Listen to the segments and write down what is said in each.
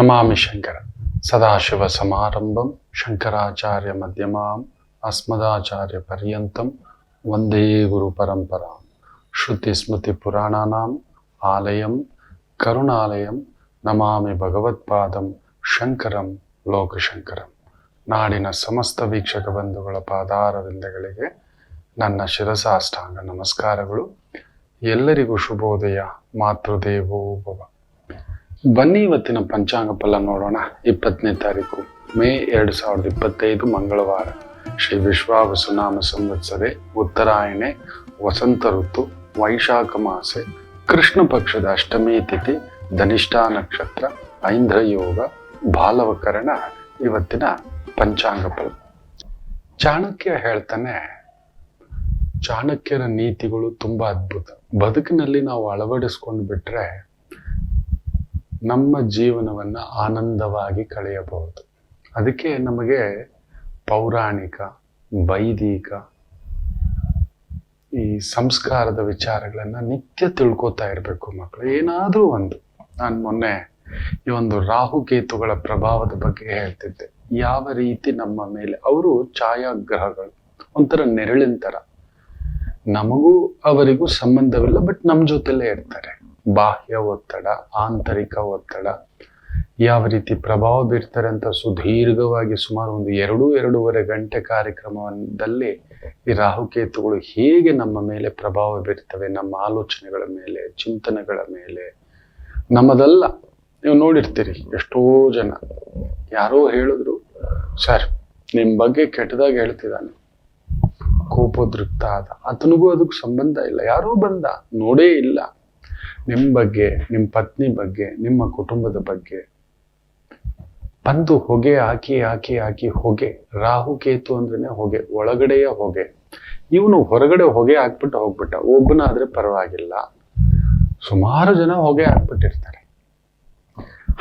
ನಮಾಮಿ ಶಂಕರ ಸದಾಶಿವ ಸಮಾರಂಭಂ ಶಂಕರಾಚಾರ್ಯ ಮಧ್ಯಮಾಂ ಅಸ್ಮದಾಚಾರ್ಯ ಪರ್ಯಂತಂ ವಂದೇ ಗುರು ಪರಂಪರಾಂ ಶ್ರುತಿ ಸ್ಮೃತಿ ಪುರಾಣಾನಾಂ ಆಲಯಂ ಕರುಣಾಲಯಂ ನಮಾಮಿ ಭಗವತ್ಪಾದಂ ಶಂಕರಂ ಲೋಕಶಂಕರಂ. ನಾಡಿನ ಸಮಸ್ತ ವೀಕ್ಷಕ ಬಂಧುಗಳ ಪಾದಾರವಿಂದಗಳಿಗೆ ನನ್ನ ಶಿರಸಾಷ್ಟಾಂಗ ನಮಸ್ಕಾರಗಳು. ಎಲ್ಲರಿಗೂ ಶುಭೋದಯ. ಮಾತೃದೇವೋ ಭವ. ಬನ್ನಿ ಇವತ್ತಿನ ಪಂಚಾಂಗ ಫಲ ನೋಡೋಣ. 20ನೇ ತಾರೀಕು ಮೇ 2025 ಮಂಗಳವಾರ. ಶ್ರೀ ವಿಶ್ವಾವಸುನಾಮ ಸಂವತ್ಸರೆ, ಉತ್ತರಾಯಣೆ, ವಸಂತ ಋತು, ವೈಶಾಖ ಮಾಸೆ, ಕೃಷ್ಣ ಪಕ್ಷದ ಅಷ್ಟಮಿ ತಿಥಿ, ಧನಿಷ್ಠಾ ನಕ್ಷತ್ರ, ಐಂದ್ರ ಯೋಗ, ಬಾಲವಕರಣ. ಇವತ್ತಿನ ಪಂಚಾಂಗ ಫಲ. ಚಾಣಕ್ಯ ಹೇಳ್ತಾನೆ, ಚಾಣಕ್ಯರ ನೀತಿಗಳು ತುಂಬಾ ಅದ್ಭುತ. ಬದುಕಿನಲ್ಲಿ ನಾವು ಅಳವಡಿಸ್ಕೊಂಡು ಬಿಟ್ರೆ ನಮ್ಮ ಜೀವನವನ್ನ ಆನಂದವಾಗಿ ಕಳೆಯಬಹುದು. ಅದಕ್ಕೆ ನಮಗೆ ಪೌರಾಣಿಕ, ವೈದಿಕ, ಈ ಸಂಸ್ಕಾರದ ವಿಚಾರಗಳನ್ನ ನಿತ್ಯ ತಿಳ್ಕೊತಾ ಇರಬೇಕು ಮಕ್ಕಳು. ಏನಾದ್ರೂ ಒಂದು, ನಾನು ಮೊನ್ನೆ ಈ ಒಂದು ರಾಹುಕೇತುಗಳ ಪ್ರಭಾವದ ಬಗ್ಗೆ ಹೇಳ್ತಿದ್ದೆ. ಯಾವ ರೀತಿ ನಮ್ಮ ಮೇಲೆ ಅವರು ಛಾಯಾಗ್ರಹಗಳು, ಒಂಥರ ನೆರಳಿನ ತರ. ನಮಗೂ ಅವರಿಗೂ ಸಂಬಂಧವಿಲ್ಲ, ಬಟ್ ನಮ್ಮ ಜೊತೆಲೇ ಇರ್ತಾರೆ. ಬಾಹ್ಯ ಒತ್ತಡ, ಆಂತರಿಕ ಒತ್ತಡ ಯಾವ ರೀತಿ ಪ್ರಭಾವ ಬೀರ್ತಾರೆ ಅಂತ ಸುದೀರ್ಘವಾಗಿ ಸುಮಾರು ಒಂದು 2-2.5 ಗಂಟೆ ಕಾರ್ಯಕ್ರಮದಲ್ಲಿ ಈ ರಾಹುಕೇತುಗಳು ಹೇಗೆ ನಮ್ಮ ಮೇಲೆ ಪ್ರಭಾವ ಬೀರ್ತವೆ, ನಮ್ಮ ಆಲೋಚನೆಗಳ ಮೇಲೆ, ಚಿಂತನೆಗಳ ಮೇಲೆ. ನಮ್ಮದಲ್ಲ, ನೀವು ನೋಡಿರ್ತೀರಿ ಎಷ್ಟೋ ಜನ ಯಾರೋ ಹೇಳಿದ್ರು, ಸರ್ ನಿಮ್ ಬಗ್ಗೆ ಕೆಟ್ಟದಾಗಿ ಹೇಳ್ತಿದ್ದಾನೆ, ಕೋಪೋದ್ರಿಕ್ತ ಆದ. ಆತನಿಗೂ ಅದಕ್ಕೆ ಸಂಬಂಧ ಇಲ್ಲ. ಯಾರೋ ಬಂದ, ನೋಡೇ ಇಲ್ಲ. ನಿಮ್ಮ ಬಗ್ಗೆ, ನಿಮ್ಮ ಪತ್ನಿ ಬಗ್ಗೆ, ನಿಮ್ಮ ಕುಟುಂಬದ ಬಗ್ಗೆ ಬಂದು ಹೊಗೆ ಹಾಕಿ ಹಾಕಿ ಹಾಕಿ ಹೊಗೆ. ರಾಹುಕೇತು ಅಂದ್ರೇನೆ ಹೊಗೆ, ಒಳಗಡೆಯ ಹೊಗೆ. ಇವನು ಹೊರಗಡೆ ಹೊಗೆ ಹಾಕ್ಬಿಟ್ಟು ಹೋಗ್ಬಿಟ್ಟ. ಒಬ್ಬನಾದ್ರೆ ಪರವಾಗಿಲ್ಲ, ಸುಮಾರು ಜನ ಹೊಗೆ ಹಾಕ್ಬಿಟ್ಟಿರ್ತಾರೆ.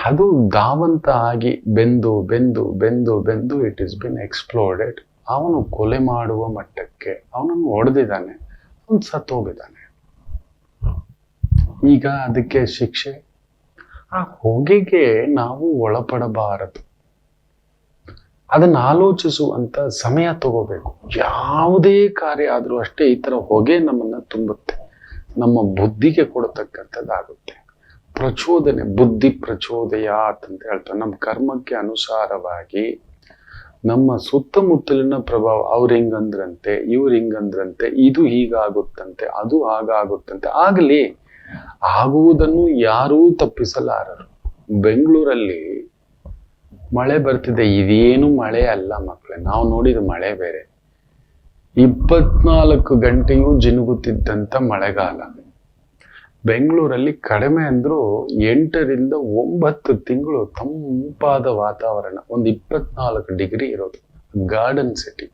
ಅದು ಧಾವಂತ ಆಗಿ ಬೆಂದು ಬೆಂದು ಬೆಂದು ಬೆಂದು ಇಟ್ ಇಸ್ ಬಿನ್ ಎಕ್ಸ್ಪ್ಲೋಡೆಡ್. ಅವನು ಕೊಲೆ ಮಾಡುವ ಮಟ್ಟಕ್ಕೆ ಅವನನ್ನು ಹೊಡೆದಿದ್ದಾನೆ, ಅವನು ಸತ್ತೋಗಿದ್ದಾನೆ. ಈಗ ಅದಕ್ಕೆ ಶಿಕ್ಷೆ. ಆ ಹೊಗೆಗೆ ನಾವು ಒಳಪಡಬಾರದು. ಅದನ್ನ ಆಲೋಚಿಸುವಂತ ಸಮಯ ತಗೋಬೇಕು. ಯಾವುದೇ ಕಾರ್ಯ ಆದ್ರೂ ಅಷ್ಟೇ, ಈ ತರ ಹೊಗೆ ನಮ್ಮನ್ನ ತುಂಬುತ್ತೆ, ನಮ್ಮ ಬುದ್ಧಿಗೆ ಕೊಡತಕ್ಕಂಥದ್ದಾಗುತ್ತೆ. ಪ್ರಚೋದನೆ, ಬುದ್ಧಿ ಪ್ರಚೋದಯಾತ್ ಅಂತ ಹೇಳ್ತಾರೆ. ನಮ್ಮ ಕರ್ಮಕ್ಕೆ ಅನುಸಾರವಾಗಿ ನಮ್ಮ ಸುತ್ತಮುತ್ತಲಿನ ಪ್ರಭಾವ, ಅವ್ರು ಹಿಂಗಂದ್ರಂತೆ, ಇವ್ರು ಹಿಂಗಂದ್ರಂತೆ, ಇದು ಹೀಗಾಗುತ್ತಂತೆ, ಅದು ಹಾಗಾಗುತ್ತಂತೆ. ಆಗಲಿ, ಆಗುವುದನ್ನು ಯಾರೂ ತಪ್ಪಿಸಲಾರರು. ಬೆಂಗಳೂರಲ್ಲಿ ಮಳೆ ಬರ್ತಿದೆ. ಇದೇನು ಮಳೆ ಅಲ್ಲ ಮಕ್ಕಳೇ, ನಾವು ನೋಡಿದ ಮಳೆ ಬೇರೆ. 24 ಗಂಟೆಯೂ ಜಿನುಗುತ್ತಿದ್ದಂತ ಮಳೆಗಾಲ. ಬೆಂಗಳೂರಲ್ಲಿ ಕಡಿಮೆ ಅಂದ್ರೂ 8ರಿಂದ 9 ತಿಂಗಳು ತಂಪಾದ ವಾತಾವರಣ, ಒಂದು 24 ಡಿಗ್ರಿ ಇರೋದು. Garden city,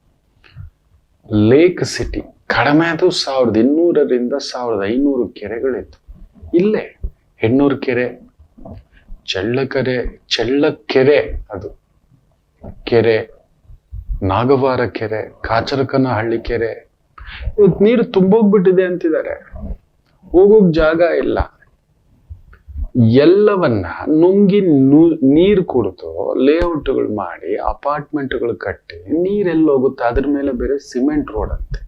lake city. ಕಡಿಮೆ ಅದು 1200ರಿಂದ 1500 ಕೆರೆಗಳಿತ್ತು. ಇಲ್ಲೇ ಹೆಣ್ಣೂರು ಕೆರೆ, ಚೆಳ್ಳಕೆರೆ, ಅದು ಕೆರೆ, ನಾಗವಾರ ಕೆರೆ, ಕಾಚರಕನಹಳ್ಳಿ ಕೆರೆ. ಇವತ್ತು ನೀರು ತುಂಬೋಗ್ಬಿಟ್ಟಿದೆ ಅಂತಿದ್ದಾರೆ. ಹೋಗೋಕ್ ಜಾಗ ಇಲ್ಲ. ಎಲ್ಲವನ್ನ ನುಂಗಿ ನೀರು ಕುಡಿದು ಲೇಔಟ್ಗಳು ಮಾಡಿ ಅಪಾರ್ಟ್ಮೆಂಟ್ಗಳು ಕಟ್ಟಿ ನೀರೆಲ್ಲ ಹೋಗುತ್ತೆ. ಅದ್ರ ಮೇಲೆ ಬೇರೆ ಸಿಮೆಂಟ್ ರೋಡ್ ಅಂತೆ.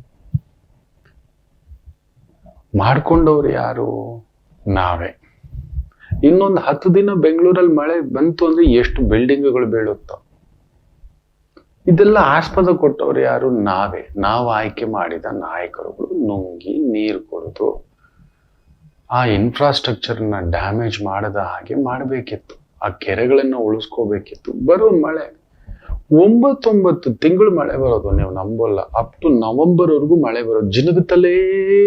ಮಾಡ್ಕೊಂಡವ್ರು ಯಾರು? ನಾವೇ. ಇನ್ನೊಂದು 10 ದಿನ ಬೆಂಗಳೂರಲ್ಲಿ ಮಳೆ ಬಂತು ಅಂದ್ರೆ ಎಷ್ಟು ಬಿಲ್ಡಿಂಗ್ಗಳು ಬೀಳುತ್ತೋ. ಇದೆಲ್ಲ ಆಸ್ಪದ ಕೊಟ್ಟವ್ರು ಯಾರು? ನಾವೇ. ನಾವು ಆಯ್ಕೆ ಮಾಡಿದ ನಾಯಕರುಗಳು ನುಂಗಿ ನೀರು ಕುಡಿದು ಆ ಇನ್ಫ್ರಾಸ್ಟ್ರಕ್ಚರ್ನ ಡ್ಯಾಮೇಜ್ ಮಾಡದ ಹಾಗೆ ಮಾಡಬೇಕಿತ್ತು. ಆ ಕೆರೆಗಳನ್ನ ಉಳಿಸ್ಕೋಬೇಕಿತ್ತು. ಬರೋ ಮಳೆ 9 ತಿಂಗಳು ಮಳೆ ಬರೋದು, ನೀವು ನಂಬೋಲ್ಲ. ಅಪ್ ಟು ನವೆಂಬರ್ವರೆಗೂ ಮಳೆ ಬರೋದು, ಜಿನುಗುತ್ತಲೇ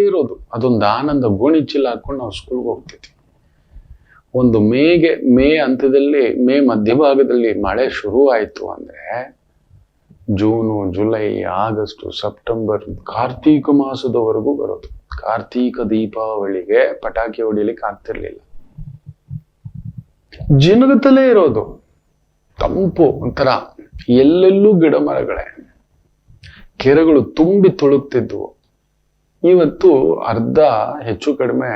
ಇರೋದು. ಅದೊಂದು ಆನಂದ. ಗೋಣಿ ಚೀಲ ಹಾಕೊಂಡು ನಾವು ಸ್ಕೂಲ್ಗೆ ಹೋಗ್ತಿದ್ವಿ. ಒಂದು ಮೇ ಹಂತದಲ್ಲಿ, ಮೇ ಮಧ್ಯಭಾಗದಲ್ಲಿ ಮಳೆ ಶುರು ಆಯ್ತು ಅಂದ್ರೆ ಜೂನು, ಜುಲೈ, ಆಗಸ್ಟ್, ಸೆಪ್ಟೆಂಬರ್, ಕಾರ್ತೀಕ ಮಾಸದವರೆಗೂ ಬರೋದು. ಕಾರ್ತೀಕ ದೀಪಾವಳಿಗೆ ಪಟಾಕಿ ಹೊಡಿಲಿಕ್ಕೆ ಆಗ್ತಿರ್ಲಿಲ್ಲ. ಜಿನುಗುತ್ತಲೇ ಇರೋದು, ತಂಪು ಒಂಥರ. ಎಲ್ಲೆಲ್ಲೂ ಗಿಡ ಮರಗಳೇ, ಕೆರೆಗಳು ತುಂಬಿ ತುಳುಕ್ತಿದ್ವು. ಇವತ್ತು ಅರ್ಧ ಹೆಚ್ಚು ಕಡಿಮೆ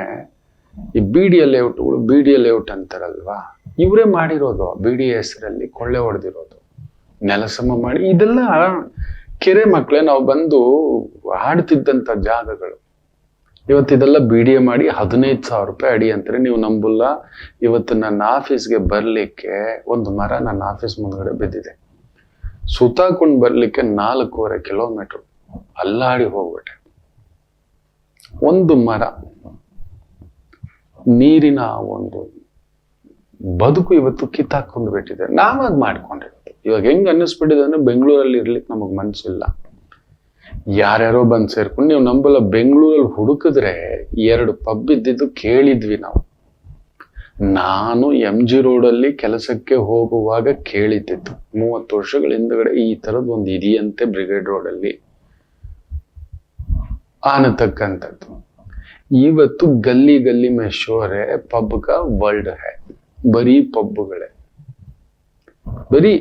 ಈ BDA ಲೇಔಟ್ಗಳು BDA ಲೇಔಟ್ ಅಂತಾರಲ್ವಾ, ಇವರೇ ಮಾಡಿರೋದು. BDA ಹೆಸರಲ್ಲಿ ಕೊಳ್ಳೆ ಹೊಡೆದಿರೋದು, ನೆಲಸಮ ಮಾಡಿ. ಇದೆಲ್ಲ ಕೆರೆ ಮಕ್ಕಳೇ ನಾವು ಬಂದು ಆಡ್ತಿದ್ದಂಥ ಜಾಗಗಳು. ಇವತ್ತಿದೆಲ್ಲ BDA ಮಾಡಿ 15,000 ರೂಪಾಯಿ ಅಡಿ ಅಂತಾರೆ. ನೀವು ನಂಬಲ್ಲ, ಇವತ್ತು ನನ್ನ ಆಫೀಸ್ಗೆ ಬರ್ಲಿಕ್ಕೆ ಒಂದು ಮರ ನನ್ನ ಆಫೀಸ್ ಮುಂದ್ಗಡೆ ಬಿದ್ದಿದೆ. ಸುತ್ತಾಕೊಂಡು ಬರ್ಲಿಕ್ಕೆ 4.25 ಕಿಲೋಮೀಟರ್ ಅಲ್ಲಾಡಿ ಹೋಗ್ಬಿಟ್ಟೆ. ಒಂದು ಮರ, ನೀರಿನ ಒಂದು ಬದುಕು ಇವತ್ತು ಕಿತ್ತಾಕೊಂಡು ಬಿಟ್ಟಿದೆ. ನಾವಾಗ ಮಾಡ್ಕೊಂಡಿರೋದು. ಇವಾಗ ಹೆಂಗ್ ಅನ್ನಿಸ್ಬಿಟ್ಟಿದೆ ಅಂದ್ರೆ ಬೆಂಗಳೂರಲ್ಲಿ ಇರ್ಲಿಕ್ಕೆ ನಮಗ್ ಮನ್ಸಿಲ್ಲ. ಯಾರ್ಯಾರೋ ಬಂದು ಸೇರ್ಕೊಂಡು, ನೀವು ನಂಬಲ್ಲ, ಬೆಂಗಳೂರಲ್ಲಿ ಹುಡುಕಿದ್ರೆ 2 ಪಬ್ ಇದ್ದಿದ್ದು ಕೇಳಿದ್ವಿ ನಾವು. ನಾನು MG ರೋಡಲ್ಲಿ ಕೆಲಸಕ್ಕೆ ಹೋಗುವಾಗ ಕೇಳಿದ್ದಿತ್ತು. 30 ವರ್ಷಗಳ ಹಿಂದಗಡೆ ಈ ತರದ್ ಒಂದು ಇದೆಯಂತೆ ಬ್ರಿಗೇಡ್ ರೋಡಲ್ಲಿ ಆನತಕ್ಕಂಥದ್ದು. ಇವತ್ತು ಗಲ್ಲಿ ಗಲ್ಲಿ ಮೇ ಶೋರ್ ಹೈ, ಪಬ್ ಕಾ ವರ್ಲ್ಡ್ ಹೈ. ಬರೀ ಪಬ್ಗಳೇ, ಬರೀ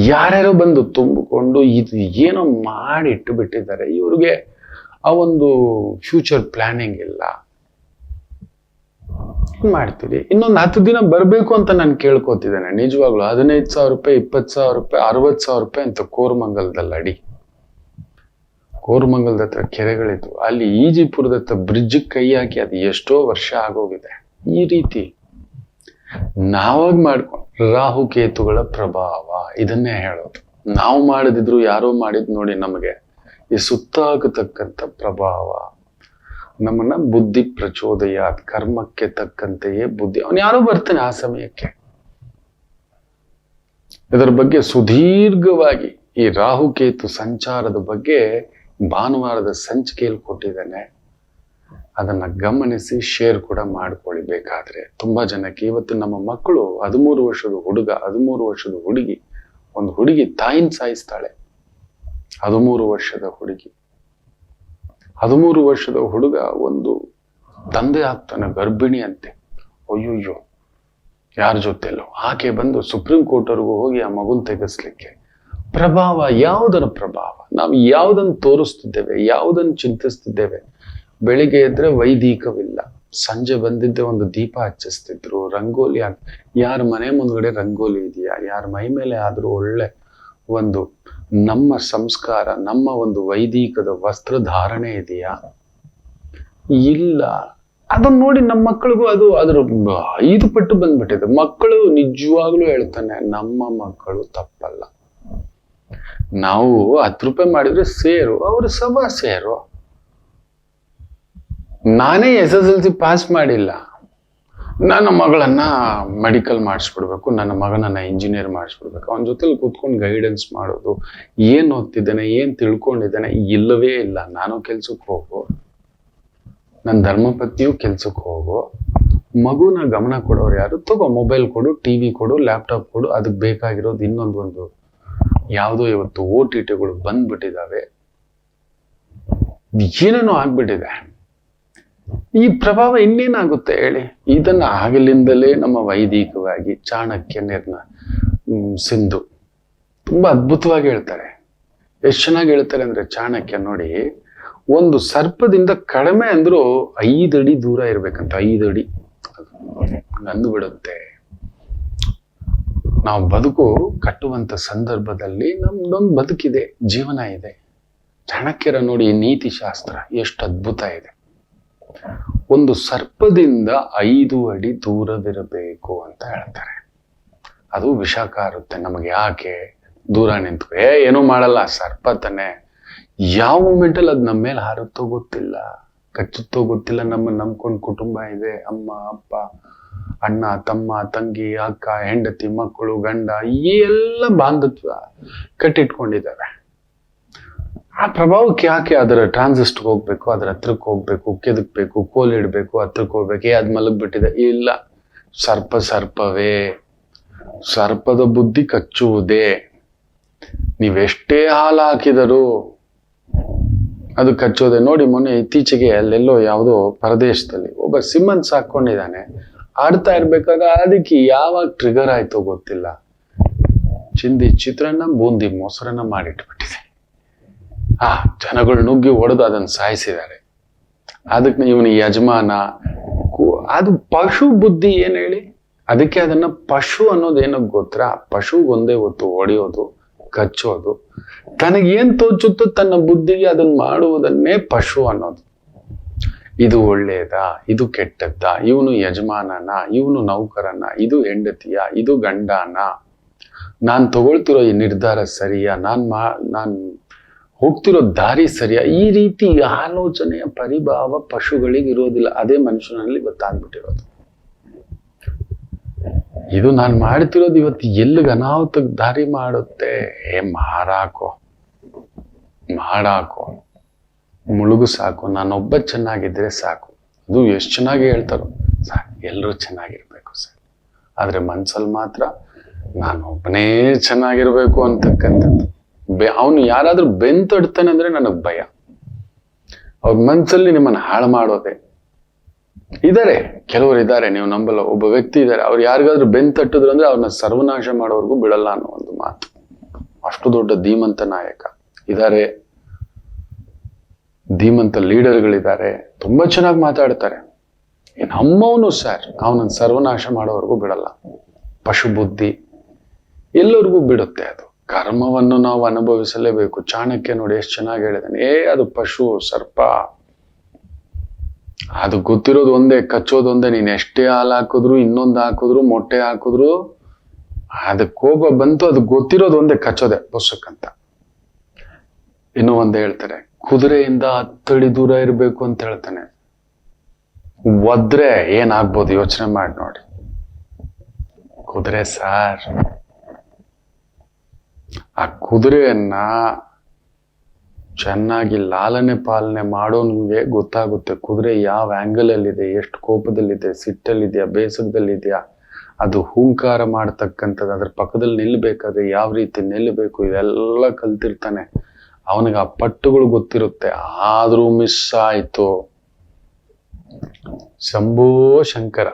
ಯಾರ್ಯಾರೋ ಬಂದು ತುಂಬಿಕೊಂಡು ಇದು ಏನೋ ಮಾಡಿ ಇಟ್ಟು ಬಿಟ್ಟಿದ್ದಾರೆ. ಇವ್ರಿಗೆ ಆ ಒಂದು ಫ್ಯೂಚರ್ ಪ್ಲಾನಿಂಗ್ ಇಲ್ಲ. ಮಾಡ್ತೀರಿ, ಇನ್ನೊಂದು 10 ದಿನ ಬರ್ಬೇಕು ಅಂತ ನಾನು ಕೇಳ್ಕೊತಿದ್ದೇನೆ ನಿಜವಾಗ್ಲು. 15,000 ರೂಪಾಯಿ, 20,000 ರೂಪಾಯಿ, 60,000 ರೂಪಾಯಿ ಅಂತ ಕೋರಮಂಗಲದಲ್ಲಿ ಅಡಿ. ಕೋರಮಂಗಲದ ಹತ್ರ ಕೆರೆಗಳಿದ್ವು, ಅಲ್ಲಿ ಈಜಿಪುರದ ಹತ್ರ ಬ್ರಿಡ್ಜ್ ಕೈ ಹಾಕಿ ಅದು ಎಷ್ಟೋ ವರ್ಷ ಆಗೋಗಿದೆ. ಈ ರೀತಿ ನಾವಾಗ ಮಾಡ್ಕೊಂಡು ರಾಹುಕೇತುಗಳ ಪ್ರಭಾವ ಇದನ್ನೇ ಹೇಳೋದು. ನಾವು ಮಾಡದಿದ್ರು ಯಾರೋ ಮಾಡಿದ್ ನೋಡಿ ನಮಗೆ ಈ ಸುತ್ತಾಗತಕ್ಕಂಥ ಪ್ರಭಾವ ನಮ್ಮನ್ನ ಬುದ್ಧಿ ಪ್ರಚೋದಯ, ಕರ್ಮಕ್ಕೆ ತಕ್ಕಂತೆಯೇ ಬುದ್ಧಿ. ಅವನು ಯಾರೋ ಬರ್ತಾನೆ ಆ ಸಮಯಕ್ಕೆ. ಇದರ ಬಗ್ಗೆ ಸುದೀರ್ಘವಾಗಿ ಈ ರಾಹುಕೇತು ಸಂಚಾರದ ಬಗ್ಗೆ ಭಾನುವಾರದ ಸಂಚಿಕೆಯಲ್ಲಿ ಕೊಟ್ಟಿದ್ದೇನೆ. ಅದನ್ನ ಗಮನಿಸಿ ಶೇರ್ ಕೂಡ ಮಾಡ್ಕೊಳ್ಳಿ ಬೇಕಾದ್ರೆ. ತುಂಬಾ ಜನಕ್ಕೆ ಇವತ್ತು ನಮ್ಮ ಮಕ್ಕಳು 13 ವರ್ಷದ ಹುಡುಗ, 13 ವರ್ಷದ ಹುಡುಗಿ, ಒಂದು ಹುಡುಗಿ ತಾಯಿನ ಸಾಯಿಸ್ತಾಳೆ. 13 ವರ್ಷದ ಹುಡುಗಿ, 13 ವರ್ಷದ ಹುಡುಗ ಒಂದು ತಂದೆ ಆಗ್ತಾನೆ, ಗರ್ಭಿಣಿ ಅಂತೆ. ಅಯ್ಯೋಯ್ಯೋ, ಯಾರ ಜೊತೆಲ್ಲೋ ಆಕೆ ಬಂದು ಸುಪ್ರೀಂ ಕೋರ್ಟ್ವರೆಗೂ ಹೋಗಿ ಆ ಮಗುನ್ ತೆಗೆಸ್ಲಿಕ್ಕೆ. ಪ್ರಭಾವ, ಯಾವುದರ ಪ್ರಭಾವ? ನಾವು ಯಾವುದನ್ನು ತೋರಿಸ್ತಿದ್ದೇವೆ, ಯಾವುದನ್ನು ಚಿಂತಿಸ್ತಿದ್ದೇವೆ? ಬೆಳಿಗ್ಗೆ ಎದ್ರೆ ವೈದಿಕವಿಲ್ಲ, ಸಂಜೆ ಬಂದಿದ್ದೆ ಒಂದು ದೀಪ ಹಚ್ಚಿಸ್ತಿದ್ರು, ರಂಗೋಲಿ ಯಾರ ಮನೆ ಮುಂದ್ಗಡೆ ರಂಗೋಲಿ ಇದೆಯಾ, ಯಾರ ಮೈ ಮೇಲೆ ಆದ್ರೂ ಒಳ್ಳೆ ಒಂದು ನಮ್ಮ ಸಂಸ್ಕಾರ, ನಮ್ಮ ಒಂದು ವೈದಿಕದ ವಸ್ತ್ರಧಾರಣೆ ಇದೆಯಾ? ಇಲ್ಲ. ಅದನ್ನ ನೋಡಿ ನಮ್ಮ ಮಕ್ಕಳಿಗೂ ಅದು ಅದ್ರ 5 ಪಟ್ಟು ಬಂದ್ಬಿಟ್ಟಿದೆ. ಮಕ್ಕಳು ನಿಜವಾಗ್ಲೂ ಹೇಳ್ತಾನೆ, ನಮ್ಮ ಮಕ್ಕಳು ತಪ್ಪಲ್ಲ. ನಾವು 10 ರೂಪಾಯಿ ಮಾಡಿದ್ರೆ ಸೇರು, ಅವರು ಸವಾ ಸೇರು. ನಾನೇ SSLC ಪಾಸ್ ಮಾಡಿಲ್ಲ, ನನ್ನ ಮಗಳನ್ನ ಮೆಡಿಕಲ್ ಮಾಡಿಸ್ಬಿಡ್ಬೇಕು, ನನ್ನ ಮಗನನ್ನ ಇಂಜಿನಿಯರ್ ಮಾಡಿಸ್ಬಿಡ್ಬೇಕು. ಅವನ ಜೊತೆಲಿ ಕೂತ್ಕೊಂಡು ಗೈಡೆನ್ಸ್ ಮಾಡೋದು, ಏನ್ ಓದ್ತಿದ್ದಾನೆ, ಏನ್ ತಿಳ್ಕೊಂಡಿದ್ದಾನೆ, ಇಲ್ಲವೇ ಇಲ್ಲ. ನಾನು ಕೆಲ್ಸಕ್ಕೆ ಹೋಗು, ನನ್ನ ಧರ್ಮಪತ್ನಿಯು ಕೆಲ್ಸಕ್ಕೆ ಹೋಗು, ಮಗುನ ಗಮನ ಕೊಡೋರು ಯಾರು? ತಗೋ, ಮೊಬೈಲ್ ಕೊಡು, TV ಕೊಡು, ಲ್ಯಾಪ್ಟಾಪ್ ಕೊಡು. ಅದಕ್ಕೆ ಬೇಕಾಗಿರೋದು ಇನ್ನೊಂದು ಯಾವುದೋ ಇವತ್ತು OTTಗಳು ಬಂದ್ಬಿಟ್ಟಿದಾವೆ, ಏನೇನೋ ಆಗ್ಬಿಟ್ಟಿದೆ. ಈ ಪ್ರಭಾವ ಇನ್ನೇನಾಗುತ್ತೆ ಹೇಳಿ? ಇದನ್ನ ಆಗಲಿಂದಲೇ ನಮ್ಮ ವೈದಿಕವಾಗಿ ಚಾಣಕ್ಯ ಸಿಂಧು ತುಂಬಾ ಅದ್ಭುತವಾಗಿ ಹೇಳ್ತಾರೆ. ಎಷ್ಟು ಚೆನ್ನಾಗಿ ಹೇಳ್ತಾರೆ ಅಂದ್ರೆ, ಚಾಣಕ್ಯ ನೋಡಿ, ಒಂದು ಸರ್ಪದಿಂದ ಕಡಿಮೆ ಅಂದ್ರೂ 5 ಅಡಿ ದೂರ ಇರ್ಬೇಕಂತ. 5 ಅಡಿ ಅಂದು ಬಿಡುತ್ತೆ. ನಾವು ಬದುಕು ಕಟ್ಟುವಂತ ಸಂದರ್ಭದಲ್ಲಿ ನಮ್ದೊಂದು ಬದುಕಿದೆ, ಜೀವನ ಇದೆ. ಚಾಣಕ್ಯರ ನೋಡಿ, ನೀತಿ ಶಾಸ್ತ್ರ ಎಷ್ಟು ಅದ್ಭುತ ಇದೆ. ಒಂದು ಸರ್ಪದಿಂದ 5 ಅಡಿ ದೂರವಿರಬೇಕು ಅಂತ ಹೇಳ್ತಾರೆ. ಅದು ವಿಷ ಕಾರುತ್ತೆ ನಮಗೆ. ಯಾಕೆ? ದೂರ ನಿಂತು ಏನೂ ಮಾಡಲ್ಲ, ಸರ್ಪ ತಾನೆ. ಯಾವ ಮೂಮೆಂಟಲ್ಲಿ ಅದು ನಮ್ಮ ಮೇಲೆ ಹಾರುತ್ತೋ ಗೊತ್ತಿಲ್ಲ, ಕಚ್ಚುತ್ತೋ ಗೊತ್ತಿಲ್ಲ. ನಮ್ಮನ್ನು ನಂಬ್ಕೊಂಡು ಕುಟುಂಬ ಇದೆ, ಅಮ್ಮ ಅಪ್ಪ, ಅಣ್ಣ ತಮ್ಮ ತಂಗಿ ಅಕ್ಕ ಹೆಂಡತಿ ಮಕ್ಕಳು ಗಂಡ, ಈ ಎಲ್ಲ ಬಾಂಧವ್ಯ ಕಟ್ಟಿಟ್ಕೊಂಡಿದ್ದಾವೆ. ಆ ಪ್ರಭಾವಕ್ಕೆ ಯಾಕೆ ಅದರ ಟ್ರಾನ್ಸಿಸ್ಟ್ ಹೋಗ್ಬೇಕು, ಅದರ ಹತ್ರಕ್ಕೆ ಹೋಗ್ಬೇಕು, ಕೆದಕ್ಬೇಕು, ಕೋಲಿಡ್ಬೇಕು, ಹತ್ರಕ್ಕೆ ಹೋಗ್ಬೇಕು, ಅದ್ ಮಲಗ್ಬಿಟ್ಟಿದೆ. ಇಲ್ಲ, ಸರ್ಪವೇ. ಸರ್ಪದ ಬುದ್ಧಿ ಕಚ್ಚುವುದೇ. ನೀವೆಷ್ಟೇ ಹಾಲು ಹಾಕಿದರೂ ಅದು ಕಚ್ಚೋದೆ. ನೋಡಿ, ಮೊನ್ನೆ ಇತ್ತೀಚೆಗೆ ಅಲ್ಲೆಲ್ಲೋ ಯಾವುದೋ ಪರದೇಶದಲ್ಲಿ ಒಬ್ಬ ಸಿಂಹನ್ ಸಾಕೊಂಡಿದ್ದಾನೆ. ಆಡ್ತಾ ಇರ್ಬೇಕಾದ್ರೆ ಅದಕ್ಕೆ ಯಾವಾಗ ಟ್ರಿಗರ್ ಆಯ್ತೋ ಗೊತ್ತಿಲ್ಲ, ಚಿಂದಿ ಚಿತ್ರಾನ್ನ ಬೂಂದಿ ಮೊಸರನ್ನ ಮಾಡಿಟ್ಬಿಟ್ಟಿದೆ. ಜನಗಳು ನುಗ್ಗಿ ಹೊಡೆದು ಅದನ್ನು ಸಾಯಿಸಿದ್ದಾರೆ. ಅದಕ್ಕೆ ಇವನು ಯಜಮಾನ ಅದು ಪಶು ಬುದ್ಧಿ ಏನ್ ಹೇಳಿ. ಅದಕ್ಕೆ ಅದನ್ನ ಪಶು ಅನ್ನೋದು ಏನಕ್ಕೆ ಗೊತ್ತಾ, ಪಶುಗೊಂದೇ ಹೊತ್ತು ಹೊಡೆಯೋದು, ಕಚ್ಚೋದು, ತನಗೇನ್ ತೋಚುತ್ತೋ ತನ್ನ ಬುದ್ಧಿಗೆ ಅದನ್ನ ಮಾಡುವುದನ್ನೇ ಪಶು ಅನ್ನೋದು. ಇದು ಒಳ್ಳೇದಾ, ಇದು ಕೆಟ್ಟದ್ದ, ಇವನು ಯಜಮಾನನ, ಇವನು ನೌಕರನ, ಇದು ಹೆಂಡತಿಯ, ಇದು ಗಂಡನ, ನಾನ್ ತಗೊಳ್ತಿರೋ ಈ ನಿರ್ಧಾರ ಸರಿಯಾ, ನಾನ್ ಹೋಗ್ತಿರೋ ದಾರಿ ಸರಿಯಾ, ಈ ರೀತಿ ಆಲೋಚನೆಯ ಪರಿಭಾವ ಪಶುಗಳಿಗೆ ಇರೋದಿಲ್ಲ. ಅದೇ ಮನುಷ್ಯನಲ್ಲಿ ಗೊತ್ತಾಗ್ಬಿಟ್ಟಿರೋದು. ಇದು ನಾನು ಮಾಡ್ತಿರೋದು ಇವತ್ತು ಎಲ್ಲಿಗೆ ಅನಾಹುತಕ್ಕೆ ದಾರಿ ಮಾಡುತ್ತೆ, ಮಾಡಾಕೋ ಮುಳುಗು ಸಾಕು, ನಾನೊಬ್ಬ ಚೆನ್ನಾಗಿದ್ರೆ ಸಾಕು. ಅದು ಎಷ್ಟು ಚೆನ್ನಾಗಿ ಹೇಳ್ತಾರೋ, ಸಾಕು ಎಲ್ಲರೂ ಚೆನ್ನಾಗಿರ್ಬೇಕು ಸರ್, ಆದ್ರೆ ಮನ್ಸಲ್ಲಿ ಮಾತ್ರ ನಾನೊಬ್ಬನೇ ಚೆನ್ನಾಗಿರ್ಬೇಕು ಅಂತಕ್ಕಂಥದ್ದು. ಅವನು ಯಾರಾದ್ರೂ ಬೆಂತಡ್ತಾನೆ ಅಂದ್ರೆ ನನಗ್ ಭಯ. ಅವ್ರ ಮನ್ಸಲ್ಲಿ ನಿಮ್ಮನ್ನ ಹಾಳು ಮಾಡೋದೆ. ಕೆಲವರು ಇದ್ದಾರೆ, ನೀವು ನಂಬಲ್ಲ, ಒಬ್ಬ ವ್ಯಕ್ತಿ ಇದ್ದಾರೆ, ಅವ್ರು ಯಾರಿಗಾದ್ರೂ ಬೆಂತಟ್ಟಿದ್ರು ಅಂದ್ರೆ ಅವ್ರನ್ನ ಸರ್ವನಾಶ ಮಾಡೋವರೆಗೂ ಬಿಡಲ್ಲ ಅನ್ನೋ ಒಂದು ಮಾತು. ಅಷ್ಟು ದೊಡ್ಡ ಧೀಮಂತ ನಾಯಕ ಇದ್ದಾರೆ, ಧೀಮಂತ ಲೀಡರ್ಗಳಿದ್ದಾರೆ, ತುಂಬಾ ಚೆನ್ನಾಗಿ ಮಾತಾಡ್ತಾರೆ. ನಮ್ಮವನು ಸರ್, ಅವನನ್ನ ಸರ್ವನಾಶ ಮಾಡೋವರೆಗೂ ಬಿಡಲ್ಲ. ಪಶು ಬುದ್ಧಿ ಎಲ್ಲರಿಗೂ ಬಿಡುತ್ತೆ. ಅದು ಕರ್ಮವನ್ನು ನಾವು ಅನುಭವಿಸಲೇಬೇಕು. ಚಾಣಕ್ಯ ನೋಡಿ ಎಷ್ಟು ಚೆನ್ನಾಗಿ ಹೇಳಿದಾನೆ, ಅದು ಪಶು, ಸರ್ಪ, ಅದು ಗೊತ್ತಿರೋದು ಒಂದೇ, ಕಚ್ಚೋದು ಒಂದೇ. ನೀನ್ ಎಷ್ಟೇ ಹಾಲು ಹಾಕಿದ್ರು, ಇನ್ನೊಂದು ಹಾಕಿದ್ರು, ಮೊಟ್ಟೆ ಹಾಕಿದ್ರು, ಅದ ಕೋಪ ಬಂತು, ಅದು ಗೊತ್ತಿರೋದು ಒಂದೇ, ಕಚ್ಚೋದೆ ಪುಸ್ತಕಂತ. ಇನ್ನೂ ಒಂದೇ ಹೇಳ್ತಾರೆ, ಕುದುರೆಯಿಂದ 10 ಅಡಿ ದೂರ ಇರಬೇಕು ಅಂತ ಹೇಳ್ತಾನೆ. ಒದ್ರೆ ಏನಾಗ್ಬೋದು ಯೋಚನೆ ಮಾಡಿ ನೋಡಿ. ಕುದುರೆ ಸಾರ್, ಆ ಕುದುರೆಯನ್ನ ಚೆನ್ನಾಗಿ ಲಾಲನೆ ಪಾಲನೆ ಮಾಡೋನ್ಗೆ ಗೊತ್ತಾಗುತ್ತೆ ಕುದುರೆ ಯಾವ ಆಂಗಲ್ ಅಲ್ಲಿದೆ, ಎಷ್ಟು ಕೋಪದಲ್ಲಿದೆ, ಸಿಟ್ಟಲ್ಲಿದೆಯಾ, ಬೇಸರದಲ್ಲಿದೆಯಾ, ಅದು ಹೂಂಕಾರ ಮಾಡ್ತಕ್ಕಂಥದ್ದು, ಅದ್ರ ಪಕ್ಕದಲ್ಲಿ ನಿಲ್ಬೇಕಾದ್ರೆ ಯಾವ ರೀತಿ ನಿಲ್ಲಬೇಕು, ಇದೆಲ್ಲ ಕಲ್ತಿರ್ತಾನೆ. ಅವನಿಗೆ ಆ ಪಟ್ಟುಗಳು ಗೊತ್ತಿರುತ್ತೆ. ಆದ್ರೂ ಮಿಸ್ ಆಯ್ತು, ಶಂಭೋ ಶಂಕರ,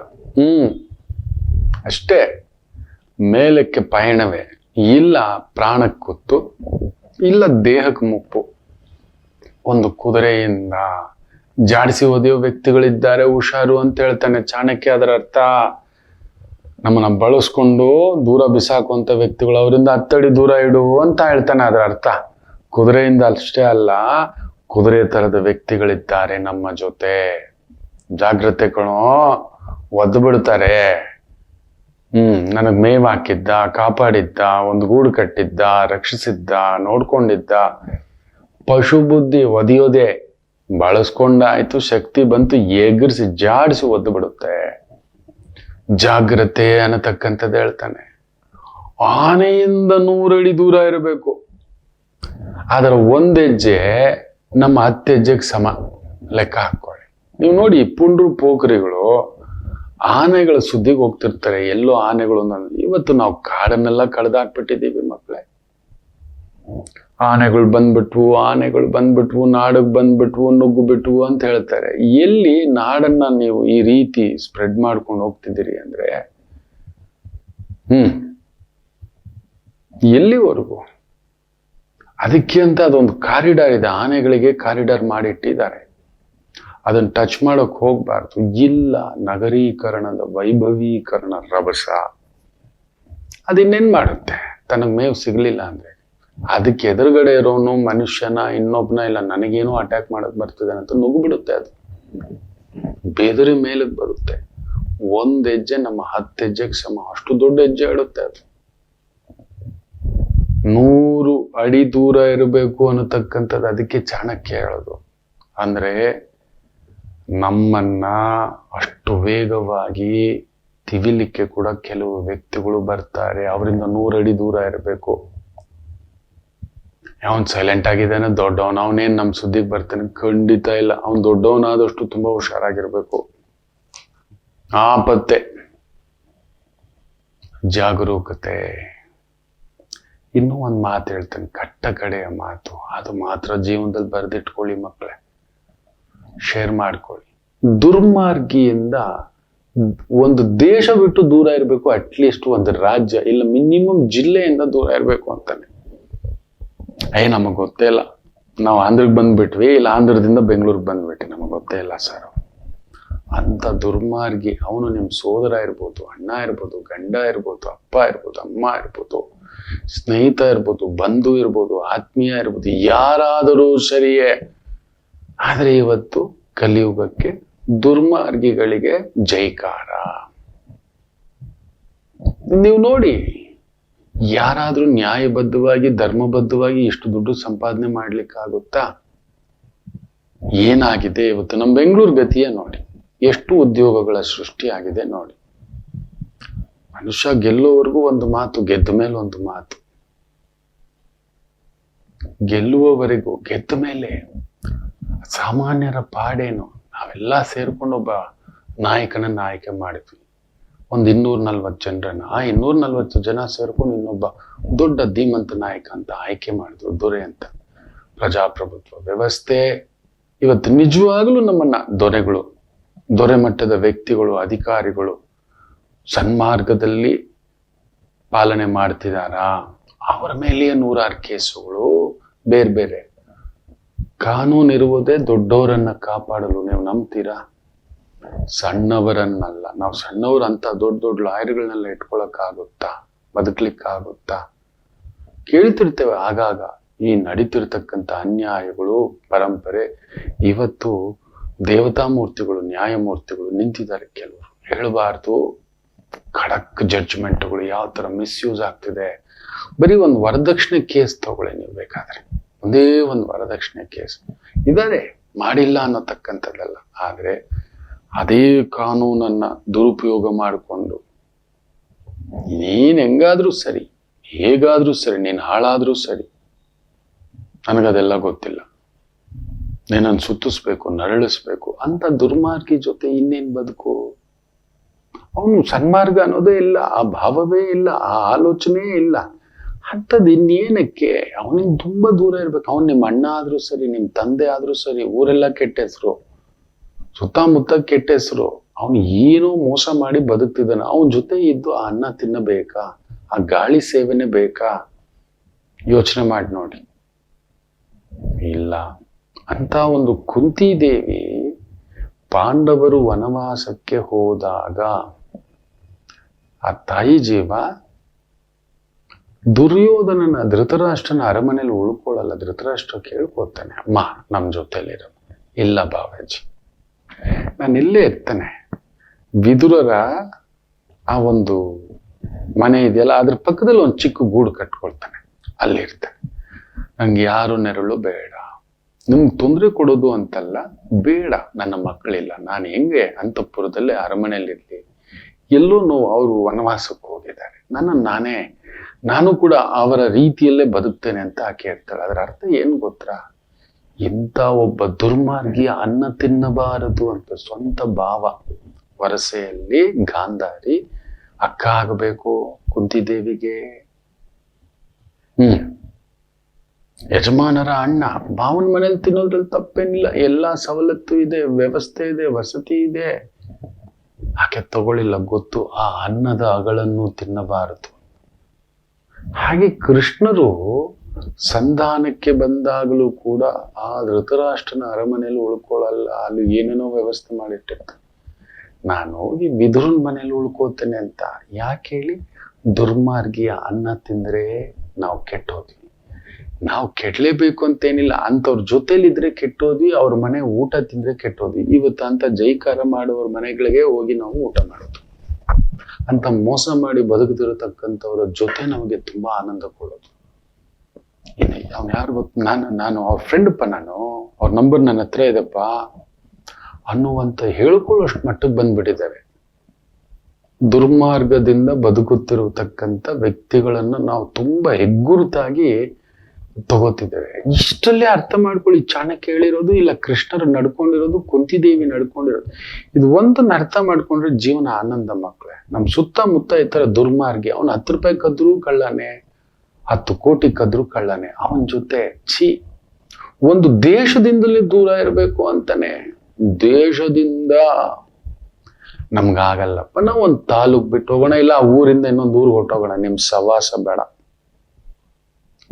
ಅಷ್ಟೇ, ಮೇಲಕ್ಕೆ ಪಯಣವೇ ಇಲ್ಲ. ಪ್ರಾಣಕ್ಕೆ ಕುತ್ತು, ಇಲ್ಲ ದೇಹಕ್ಕೆ ಮುಪ್ಪು. ಒಂದು ಕುದುರೆಯಿಂದ ಜಾಡಿಸಿ ಒದೆಯೋ ವ್ಯಕ್ತಿಗಳಿದ್ದಾರೆ, ಹುಷಾರು ಅಂತ ಹೇಳ್ತಾನೆ ಚಾಣಕ್ಯ. ಅದರ ಅರ್ಥ ನಮ್ಮನ್ನ ಬಳಸ್ಕೊಂಡು ದೂರ ಬಿಸಾಕುವಂತ ವ್ಯಕ್ತಿಗಳು, ಅವರಿಂದ 10 ಅಡಿ ದೂರ ಇಡು ಅಂತ ಹೇಳ್ತಾನೆ. ಅದರ ಅರ್ಥ ಕುದುರೆಯಿಂದ ಅಷ್ಟೇ ಅಲ್ಲ, ಕುದುರೆ ತರದ ವ್ಯಕ್ತಿಗಳಿದ್ದಾರೆ ನಮ್ಮ ಜೊತೆ, ಜಾಗ್ರತೆ ಕಣೋ, ಒದ್ದು ಬಿಡ್ತಾರೆ. ನನಗ್ ಮೇವ್ ಹಾಕಿದ್ದ, ಕಾಪಾಡಿದ್ದ, ಒಂದು ಗೂಡು ಕಟ್ಟಿದ್ದ, ರಕ್ಷಿಸಿದ್ದ, ನೋಡ್ಕೊಂಡಿದ್ದ. ಪಶು ಬುದ್ಧಿ ಒದಿಯೋದೆ, ಬಳಸ್ಕೊಂಡಾಯ್ತು, ಶಕ್ತಿ ಬಂತು, ಎಗರಿಸಿ ಜಾಡಿಸಿ ಒದ್ದು ಬಿಡುತ್ತೆ. ಜಾಗ್ರತೆ ಅನ್ನತಕ್ಕಂಥದ್ದು ಹೇಳ್ತಾನೆ. ಆನೆಯಿಂದ 100 ಅಡಿ ದೂರ ಇರಬೇಕು, ಅದರ 1 ಹೆಜ್ಜೆ ನಮ್ಮ 10 ಹೆಜ್ಜೆಗೆ ಸಮ. ಲೆಕ್ಕ ಹಾಕೊಳ್ಳಿ ನೀವು. ನೋಡಿ, ಪುಂಡ್ರು ಪೋಖರಿಗಳು ಆನೆಗಳ ಸುದ್ದಿಗೆ ಹೋಗ್ತಿರ್ತಾರೆ. ಎಲ್ಲೋ ಆನೆಗಳು, ಇವತ್ತು ನಾವು ಕಾಡನ್ನೆಲ್ಲ ಕಳೆದಾಕ್ಬಿಟ್ಟಿದ್ದೀವಿ ಮಕ್ಕಳೇ. ಆನೆಗಳು ಬಂದ್ಬಿಟ್ವು, ನಾಡಕ್ ಬಂದ್ಬಿಟ್ವು, ನುಗ್ಗು ಬಿಟ್ವು ಅಂತ ಹೇಳ್ತಾರೆ. ಎಲ್ಲಿ ನಾಡನ್ನ ನೀವು ಈ ರೀತಿ ಸ್ಪ್ರೆಡ್ ಮಾಡ್ಕೊಂಡು ಹೋಗ್ತಿದ್ದೀರಿ ಅಂದ್ರೆ ಎಲ್ಲಿವರೆಗೂ? ಅದಕ್ಕೆ ಅಂತ ಅದೊಂದು ಕಾರಿಡಾರ್ ಇದೆ, ಆನೆಗಳಿಗೆ ಕಾರಿಡಾರ್ ಮಾಡಿಟ್ಟಿದ್ದಾರೆ. ಅದನ್ನ ಟಚ್ ಮಾಡೋಕ್ ಹೋಗ್ಬಾರ್ದು. ಇಲ್ಲ, ನಗರೀಕರಣದ ವೈಭವೀಕರಣ ರಭಸ ಅದಿನ್ನೇನ್ ಮಾಡುತ್ತೆ? ತನಗ್ ಮೇವು ಸಿಗ್ಲಿಲ್ಲ ಅಂದ್ರೆ ಅದಕ್ಕೆ ಎದುರುಗಡೆ ಇರೋನು ಮನುಷ್ಯನ, ಇನ್ನೊಬ್ನ, ಇಲ್ಲ ನನಗೇನೋ ಅಟ್ಯಾಕ್ ಮಾಡಕ್ ಬರ್ತದೆ ಅಂತ ನುಗ್ಗು ಬಿಡುತ್ತೆ. ಅದು ಬೆದರಿ ಮೇಲಕ್ಕೆ ಬರುತ್ತೆ. 1 ಹೆಜ್ಜೆ ನಮ್ಮ 10 ಹೆಜ್ಜೆಗೆ ಸಮ, ಅಷ್ಟು ದೊಡ್ಡ ಹೆಜ್ಜೆ ಇಡುತ್ತೆ. ಅದು 100 ಅಡಿ ದೂರ ಇರಬೇಕು ಅನ್ನತಕ್ಕಂಥದ್ದು. ಅದಕ್ಕೆ ಚಾಣಕ್ಯ ಹೇಳೋದು ಅಂದ್ರೆ, ನಮ್ಮನ್ನ ಅಷ್ಟು ವೇಗವಾಗಿ ತಿವಿಲಿಕ್ಕೆ ಕೂಡ ಕೆಲವು ವ್ಯಕ್ತಿಗಳು ಬರ್ತಾರೆ. ಅವರಿಂದ 100 ಅಡಿ ದೂರ ಇರಬೇಕು. ಅವನ್ ಸೈಲೆಂಟ್ ಆಗಿದ್ದಾನೆ, ದೊಡ್ಡವನ್, ಅವನೇನ್ ನಮ್ ಸುದ್ದಿಗೆ ಬರ್ತಾನೆ? ಖಂಡಿತ ಇಲ್ಲ. ಅವನ್ ದೊಡ್ಡವನಾದಷ್ಟು ತುಂಬಾ ಹುಷಾರಾಗಿರ್ಬೇಕು. ಆಪತ್ತೆ, ಜಾಗರೂಕತೆ. ಇನ್ನೂ ಒಂದ್ ಮಾತು ಹೇಳ್ತಾನೆ, ಕಟ್ಟ ಕಡೆಯ ಮಾತು. ಅದು ಮಾತ್ರ ಜೀವನದಲ್ಲಿ ಬರೆದಿಟ್ಕೊಳ್ಳಿ ಮಕ್ಕಳೇ, ಶೇರ್ ಮಾಡ್ಕೊಳ್ಳಿ. ದುರ್ಮಾರ್ಗಿಯಿಂದ ಒಂದು ದೇಶ ಬಿಟ್ಟು ದೂರ ಇರಬೇಕು, ಅಟ್ಲೀಸ್ಟ್ ಒಂದು ರಾಜ್ಯ, ಇಲ್ಲ ಮಿನಿಮಮ್ ಜಿಲ್ಲೆಯಿಂದ ದೂರ ಇರಬೇಕು ಅಂತಾನೆ. ನಮಗ್ ಗೊತ್ತೇ ಇಲ್ಲ, ನಾವು ಆಂಧ್ರಕ್ಕೆ ಬಂದ್ಬಿಟ್ವಿ, ಇಲ್ಲ ಆಂಧ್ರದಿಂದ ಬೆಂಗಳೂರಿಗೆ ಬಂದ್ಬಿಟ್ವಿ, ನಮಗ್ ಗೊತ್ತೇ ಇಲ್ಲ ಸರ್. ಅಂತ ದುರ್ಮಾರ್ಗಿ ಅವನು ನಿಮ್ಮ ಸೋದರ ಇರ್ಬೋದು, ಅಣ್ಣ ಇರ್ಬೋದು, ಗಂಡ ಇರ್ಬೋದು, ಅಪ್ಪ ಇರ್ಬೋದು, ಅಮ್ಮ ಇರ್ಬೋದು, ಸ್ನೇಹಿತ ಇರ್ಬೋದು, ಬಂಧು ಇರ್ಬೋದು, ಆತ್ಮೀಯ ಇರ್ಬೋದು, ಯಾರಾದರೂ ಸರಿಯೇ. ಆದ್ರೆ ಇವತ್ತು ಕಲಿಯುಗಕ್ಕೆ ದುರ್ಮಾರ್ಗಿಗಳಿಗೆ ಜೈಕಾರ. ನೀವು ನೋಡಿ, ಯಾರಾದ್ರೂ ನ್ಯಾಯಬದ್ಧವಾಗಿ ಧರ್ಮಬದ್ಧವಾಗಿ ಇಷ್ಟು ದುಡ್ಡು ಸಂಪಾದನೆ ಮಾಡ್ಲಿಕ್ಕಾಗುತ್ತಾ? ಏನಾಗಿದೆ ಇವತ್ತು ನಮ್ಮ ಬೆಂಗಳೂರು ಗತಿಯೇ ನೋಡಿ, ಎಷ್ಟು ಉದ್ಯೋಗಗಳ ಸೃಷ್ಟಿಯಾಗಿದೆ ನೋಡಿ. ಮನುಷ್ಯ ಗೆಲ್ಲುವವರೆಗೂ ಒಂದು ಮಾತು, ಗೆದ್ದ ಮೇಲೆ ಒಂದು ಮಾತು. ಗೆಲ್ಲುವವರೆಗೂ, ಗೆದ್ದ ಮೇಲೆ ಸಾಮಾನ್ಯರ ಪಾಡೇನು? ನಾವೆಲ್ಲ ಸೇರ್ಕೊಂಡು ಒಬ್ಬ ನಾಯಕನನ್ನ ಆಯ್ಕೆ ಮಾಡಿದ್ವಿ. ಒಂದು 240 ಜನರನ್ನ. ಆ 240 ಜನ ಸೇರ್ಕೊಂಡು ಇನ್ನೊಬ್ಬ ದೊಡ್ಡ ಧೀಮಂತ ನಾಯಕ ಅಂತ ಆಯ್ಕೆ ಮಾಡಿದ್ರು, ದೊರೆ ಅಂತ. ಪ್ರಜಾಪ್ರಭುತ್ವ ವ್ಯವಸ್ಥೆ ಇವತ್ತು ನಿಜವಾಗ್ಲೂ ನಮ್ಮನ್ನ ದೊರೆ ಮಟ್ಟದ ವ್ಯಕ್ತಿಗಳು, ಅಧಿಕಾರಿಗಳು ಸನ್ಮಾರ್ಗದಲ್ಲಿ ಪಾಲನೆ ಮಾಡ್ತಿದಾರಾ? ಅವರ ಮೇಲೆಯೇ 100 ಕೇಸುಗಳು. ಬೇರೆ ಬೇರೆ ಕಾನೂನಿರುವುದೇ ದೊಡ್ಡವರನ್ನ ಕಾಪಾಡಲು. ನೀವು ನಂಬ್ತೀರಾ? ಸಣ್ಣವರನ್ನಲ್ಲ. ನಾವು ಸಣ್ಣವರು ಅಂತ ದೊಡ್ಡ ಲಾಯರ್ಗಳನ್ನೆಲ್ಲ ಇಟ್ಕೊಳಕ್ಕಾಗುತ್ತಾ? ಬದುಕ್ಲಿಕ್ಕಾಗುತ್ತಾ? ಕೇಳ್ತಿರ್ತೇವೆ ಆಗಾಗ ಈ ನಡೀತಿರ್ತಕ್ಕಂಥ ಅನ್ಯಾಯಗಳು, ಪರಂಪರೆ. ಇವತ್ತು ದೇವತಾ ಮೂರ್ತಿಗಳು, ನ್ಯಾಯಮೂರ್ತಿಗಳು ನಿಂತಿದ್ದಾರೆ. ಕೆಲವರು ಹೇಳಬಾರ್ದು, ಖಡಕ್ ಜಡ್ಜ್ಮೆಂಟ್ಗಳು ಯಾವ ತರ ಮಿಸ್ಯೂಸ್ ಆಗ್ತಿದೆ. ಬರೀ ಒಂದು ವರದಕ್ಷಿಣೆ ಕೇಸ್ ತಗೊಳ್ಳಿ ನೀವು ಬೇಕಾದ್ರೆ, ಒಂದೇ ಒಂದು ವರದಕ್ಷಿಣೆ ಕೇಸ್ ಇದಾರೆ, ಮಾಡಿಲ್ಲ ಅನ್ನೋತಕ್ಕಂಥದ್ದಲ್ಲ. ಆದ್ರೆ ಅದೇ ಕಾನೂನನ್ನ ದುರುಪಯೋಗ ಮಾಡಿಕೊಂಡು ನೀನ್ ಹೆಂಗಾದ್ರೂ ಸರಿ, ಹೇಗಾದ್ರೂ ಸರಿ, ನೀನ್ ಹಾಳಾದ್ರೂ ಸರಿ, ನನಗದೆಲ್ಲ ಗೊತ್ತಿಲ್ಲ, ನೀನನ್ನು ಸುತ್ತಿಸ್ಬೇಕು, ನರಳಿಸ್ಬೇಕು ಅಂತ ದುರ್ಮಾರ್ಗಿ ಜೊತೆ ಇನ್ನೇನ್ ಬದುಕು? ಅವನು ಸನ್ಮಾರ್ಗ ಅನ್ನೋದೇ ಇಲ್ಲ, ಆ ಭಾವವೇ ಇಲ್ಲ, ಆ ಆಲೋಚನೆ ಇಲ್ಲ. ಅಂಥದ್ದು ಇನ್ನೇನಕ್ಕೆ? ಅವನಿಗೆ ತುಂಬಾ ದೂರ ಇರ್ಬೇಕು. ಅವನ್ ನಿಮ್ಮ ಅಣ್ಣ ಆದ್ರೂ ಸರಿ, ನಿಮ್ ತಂದೆ ಆದ್ರೂ ಸರಿ, ಊರೆಲ್ಲ ಕೆಟ್ಟ ಹೆಸರು, ಸುತ್ತಮುತ್ತ ಕೆಟ್ಟ ಹೆಸರು. ಅವನು ಏನೋ ಮೋಸ ಮಾಡಿ ಬದುಕ್ತಿದ್ದಾನ. ಅವನ ಜೊತೆ ಇದ್ದು ಆ ಅನ್ನ ತಿನ್ನಬೇಕಾ? ಆ ಗಾಳಿ ಸೇವನೆ ಬೇಕಾ? ಯೋಚನೆ ಮಾಡಿ ನೋಡಿ. ಇಲ್ಲ. ಅಂತ ಒಂದು ಕುಂತಿದೇವಿ ಪಾಂಡವರು ವನವಾಸಕ್ಕೆ ಹೋದಾಗ ಆ ತಾಯಿ ಜೀವ ದುರ್ಯೋಧನನ, ಧೃತರಾಷ್ಟ್ರನ ಅರಮನೆಯಲ್ಲಿ ಉಳ್ಕೊಳ್ಳಲ್ಲ. ಧೃತರಾಷ್ಟ್ರ ಕೇಳ್ಕೊತಾನೆ, ಅಮ್ಮ ನಮ್ ಜೊತೆಲಿರೋ. ಇಲ್ಲ ಬಾವಾಜಿ, ನಾನು ಇಲ್ಲೇ ಇರ್ತಾನೆ. ವಿದುರರ ಆ ಒಂದು ಮನೆ ಇದೆಯಲ್ಲ, ಅದ್ರ ಪಕ್ಕದಲ್ಲಿ ಒಂದು ಚಿಕ್ಕ ಗೂಡು ಕಟ್ಕೊಳ್ತಾನೆ, ಅಲ್ಲಿರ್ತಾನೆ. ನಂಗೆ ಯಾರು ನೆರಳು ಬೇಡ, ನಿಮ್ಗೆ ತೊಂದರೆ ಕೊಡೋದು ಅಂತಲ್ಲ, ಬೇಡ, ನನ್ನ ಮಕ್ಕಳಿಲ್ಲ, ನಾನು ಹೆಂಗೆ ಅಂತಃಪುರದಲ್ಲೇ ಅರಮನೆಯಲ್ಲಿರ್ಲಿ, ಎಲ್ಲೋ ಅವರು ವನವಾಸಕ್ಕೆ ಹೋಗಿದ್ದಾರೆ, ನಾನು ಕೂಡ ಅವರ ರೀತಿಯಲ್ಲೇ ಬದುಕ್ತೇನೆ ಅಂತ ಆಕೆ ಹೇಳ್ತಾಳೆ. ಅದರ ಅರ್ಥ ಏನ್ ಗೊತ್ತಾ? ಇಂಥ ಒಬ್ಬ ದುರ್ಮಾರ್ಗಿಯ ಅನ್ನ ತಿನ್ನಬಾರದು ಅಂತ ಸ್ವಂತ ಭಾವ. ವರಸೆಯಲ್ಲಿ ಗಾಂಧಾರಿ ಅಕ್ಕ ಆಗಬೇಕು ಕುಂತಿದೇವಿಗೆ. ಯಜಮಾನರ ಅಣ್ಣ ಭಾವನ ಮನೇಲಿ ತಿನ್ನೋದ್ರಲ್ಲಿ ತಪ್ಪೇನಿಲ್ಲ, ಎಲ್ಲಾ ಸವಲತ್ತು ಇದೆ, ವ್ಯವಸ್ಥೆ ಇದೆ, ವಸತಿ ಇದೆ. ಆಕೆ ತಗೊಳ್ಳಿಲ್ಲ, ಗೊತ್ತು ಆ ಅನ್ನದ ಅಗಳನ್ನು ತಿನ್ನಬಾರದು. ಹಾಗೆ ಕೃಷ್ಣರು ಸಂಧಾನಕ್ಕೆ ಬಂದಾಗಲೂ ಕೂಡ ಆ ಧೃತರಾಷ್ಟ್ರನ ಅರಮನೆಯಲ್ಲಿ ಉಳ್ಕೊಳ್ಳಲ್ಲ, ಅಲ್ಲಿ ಏನೇನೋ ವ್ಯವಸ್ಥೆ ಮಾಡಿಟ್ಟಿರ್ತಾರೆ. ನಾನು ಹೋಗಿ ವಿದುರನ್ ಮನೇಲಿ ಉಳ್ಕೋತೇನೆ ಅಂತ ಯಾಕೆ ಹೇಳಿ? ದುರ್ಮಾರ್ಗಿಯ ಅನ್ನ ತಿಂದ್ರೆ ನಾವು ಕೆಟ್ಟೋದ್ವಿ. ನಾವು ಕೆಡ್ಲೇಬೇಕು ಅಂತೇನಿಲ್ಲ, ಅಂತವ್ರ ಜೊತೆಲಿದ್ರೆ ಕೆಟ್ಟೋದ್ವಿ, ಅವ್ರ ಮನೆ ಊಟ ತಿಂದ್ರೆ ಕೆಟ್ಟೋದ್ವಿ. ಇವತ್ತು ಅಂತ ಜೈಕಾರ ಮಾಡುವವ್ರ ಮನೆಗಳಿಗೆ ಹೋಗಿ ನಾವು ಊಟ ಮಾಡೋದು, ಅಂತ ಮೋಸ ಮಾಡಿ ಬದುಕುತ್ತಿರತಕ್ಕಂಥವ್ರ ಜೊತೆ ನಮಗೆ ತುಂಬಾ ಆನಂದ ಕೊಡೋದು. ಅವ್ನು ಯಾರು ಗೊತ್ತು? ನಾನು ಅವ್ರ ಫ್ರೆಂಡ್ಪ್ಪ, ನಾನು ಅವ್ರ ನಂಬರ್ ನನ್ನ ಹತ್ರ ಇದೆಪ್ಪ ಅನ್ನುವಂತ ಹೇಳ್ಕೊಳ್ಳೋಷ್ಟು ಮಟ್ಟಕ್ಕೆ ಬಂದ್ಬಿಟ್ಟಿದ್ದಾರೆ. ದುರ್ಮಾರ್ಗದಿಂದ ಬದುಕುತ್ತಿರತಕ್ಕಂಥ ವ್ಯಕ್ತಿಗಳನ್ನ ನಾವು ತುಂಬಾ ಹೆಗ್ಗುರುತಾಗಿ ತಗೋತಿದ್ದೇವೆ. ಇಷ್ಟಲ್ಲೇ ಅರ್ಥ ಮಾಡ್ಕೊಳ್ಳಿ, ಚಾಣಕ್ಯ ಹೇಳಿರೋದು, ಇಲ್ಲ ಕೃಷ್ಣರು ನಡ್ಕೊಂಡಿರೋದು, ಕುಂತಿದೇವಿ ನಡ್ಕೊಂಡಿರೋದು. ಇದು ಒಂದನ್ನ ಅರ್ಥ ಮಾಡ್ಕೊಂಡ್ರೆ ಜೀವನ ಆನಂದ ಮಕ್ಕಳೇ. ನಮ್ ಸುತ್ತಮುತ್ತ ಈ ತರ ದುರ್ಮಾರ್ಗಿ, ಅವನು 10 ರೂಪಾಯಿ ಕದ್ರೂ ಕಳ್ಳನೆ, 10 ಕೋಟಿ ಕದ್ರೂ ಕಳ್ಳನೆ. ಅವನ ಜೊತೆ ಒಂದು ದೇಶದಿಂದಲೇ ದೂರ ಇರಬೇಕು ಅಂತಾನೆ. ದೇಶದಿಂದ ನಮ್ಗಾಗಲ್ಲಪ್ಪ, ನಾವು ಒಂದು ತಾಲೂಕ್ ಬಿಟ್ಟು ಹೋಗೋಣ, ಇಲ್ಲ ಆ ಊರಿಂದ ಇನ್ನೊಂದು ಊರಿಗೆ ಹೊಟ್ಟೋಗೋಣ, ನಿಮ್ ಸವಾಸ ಬೇಡ.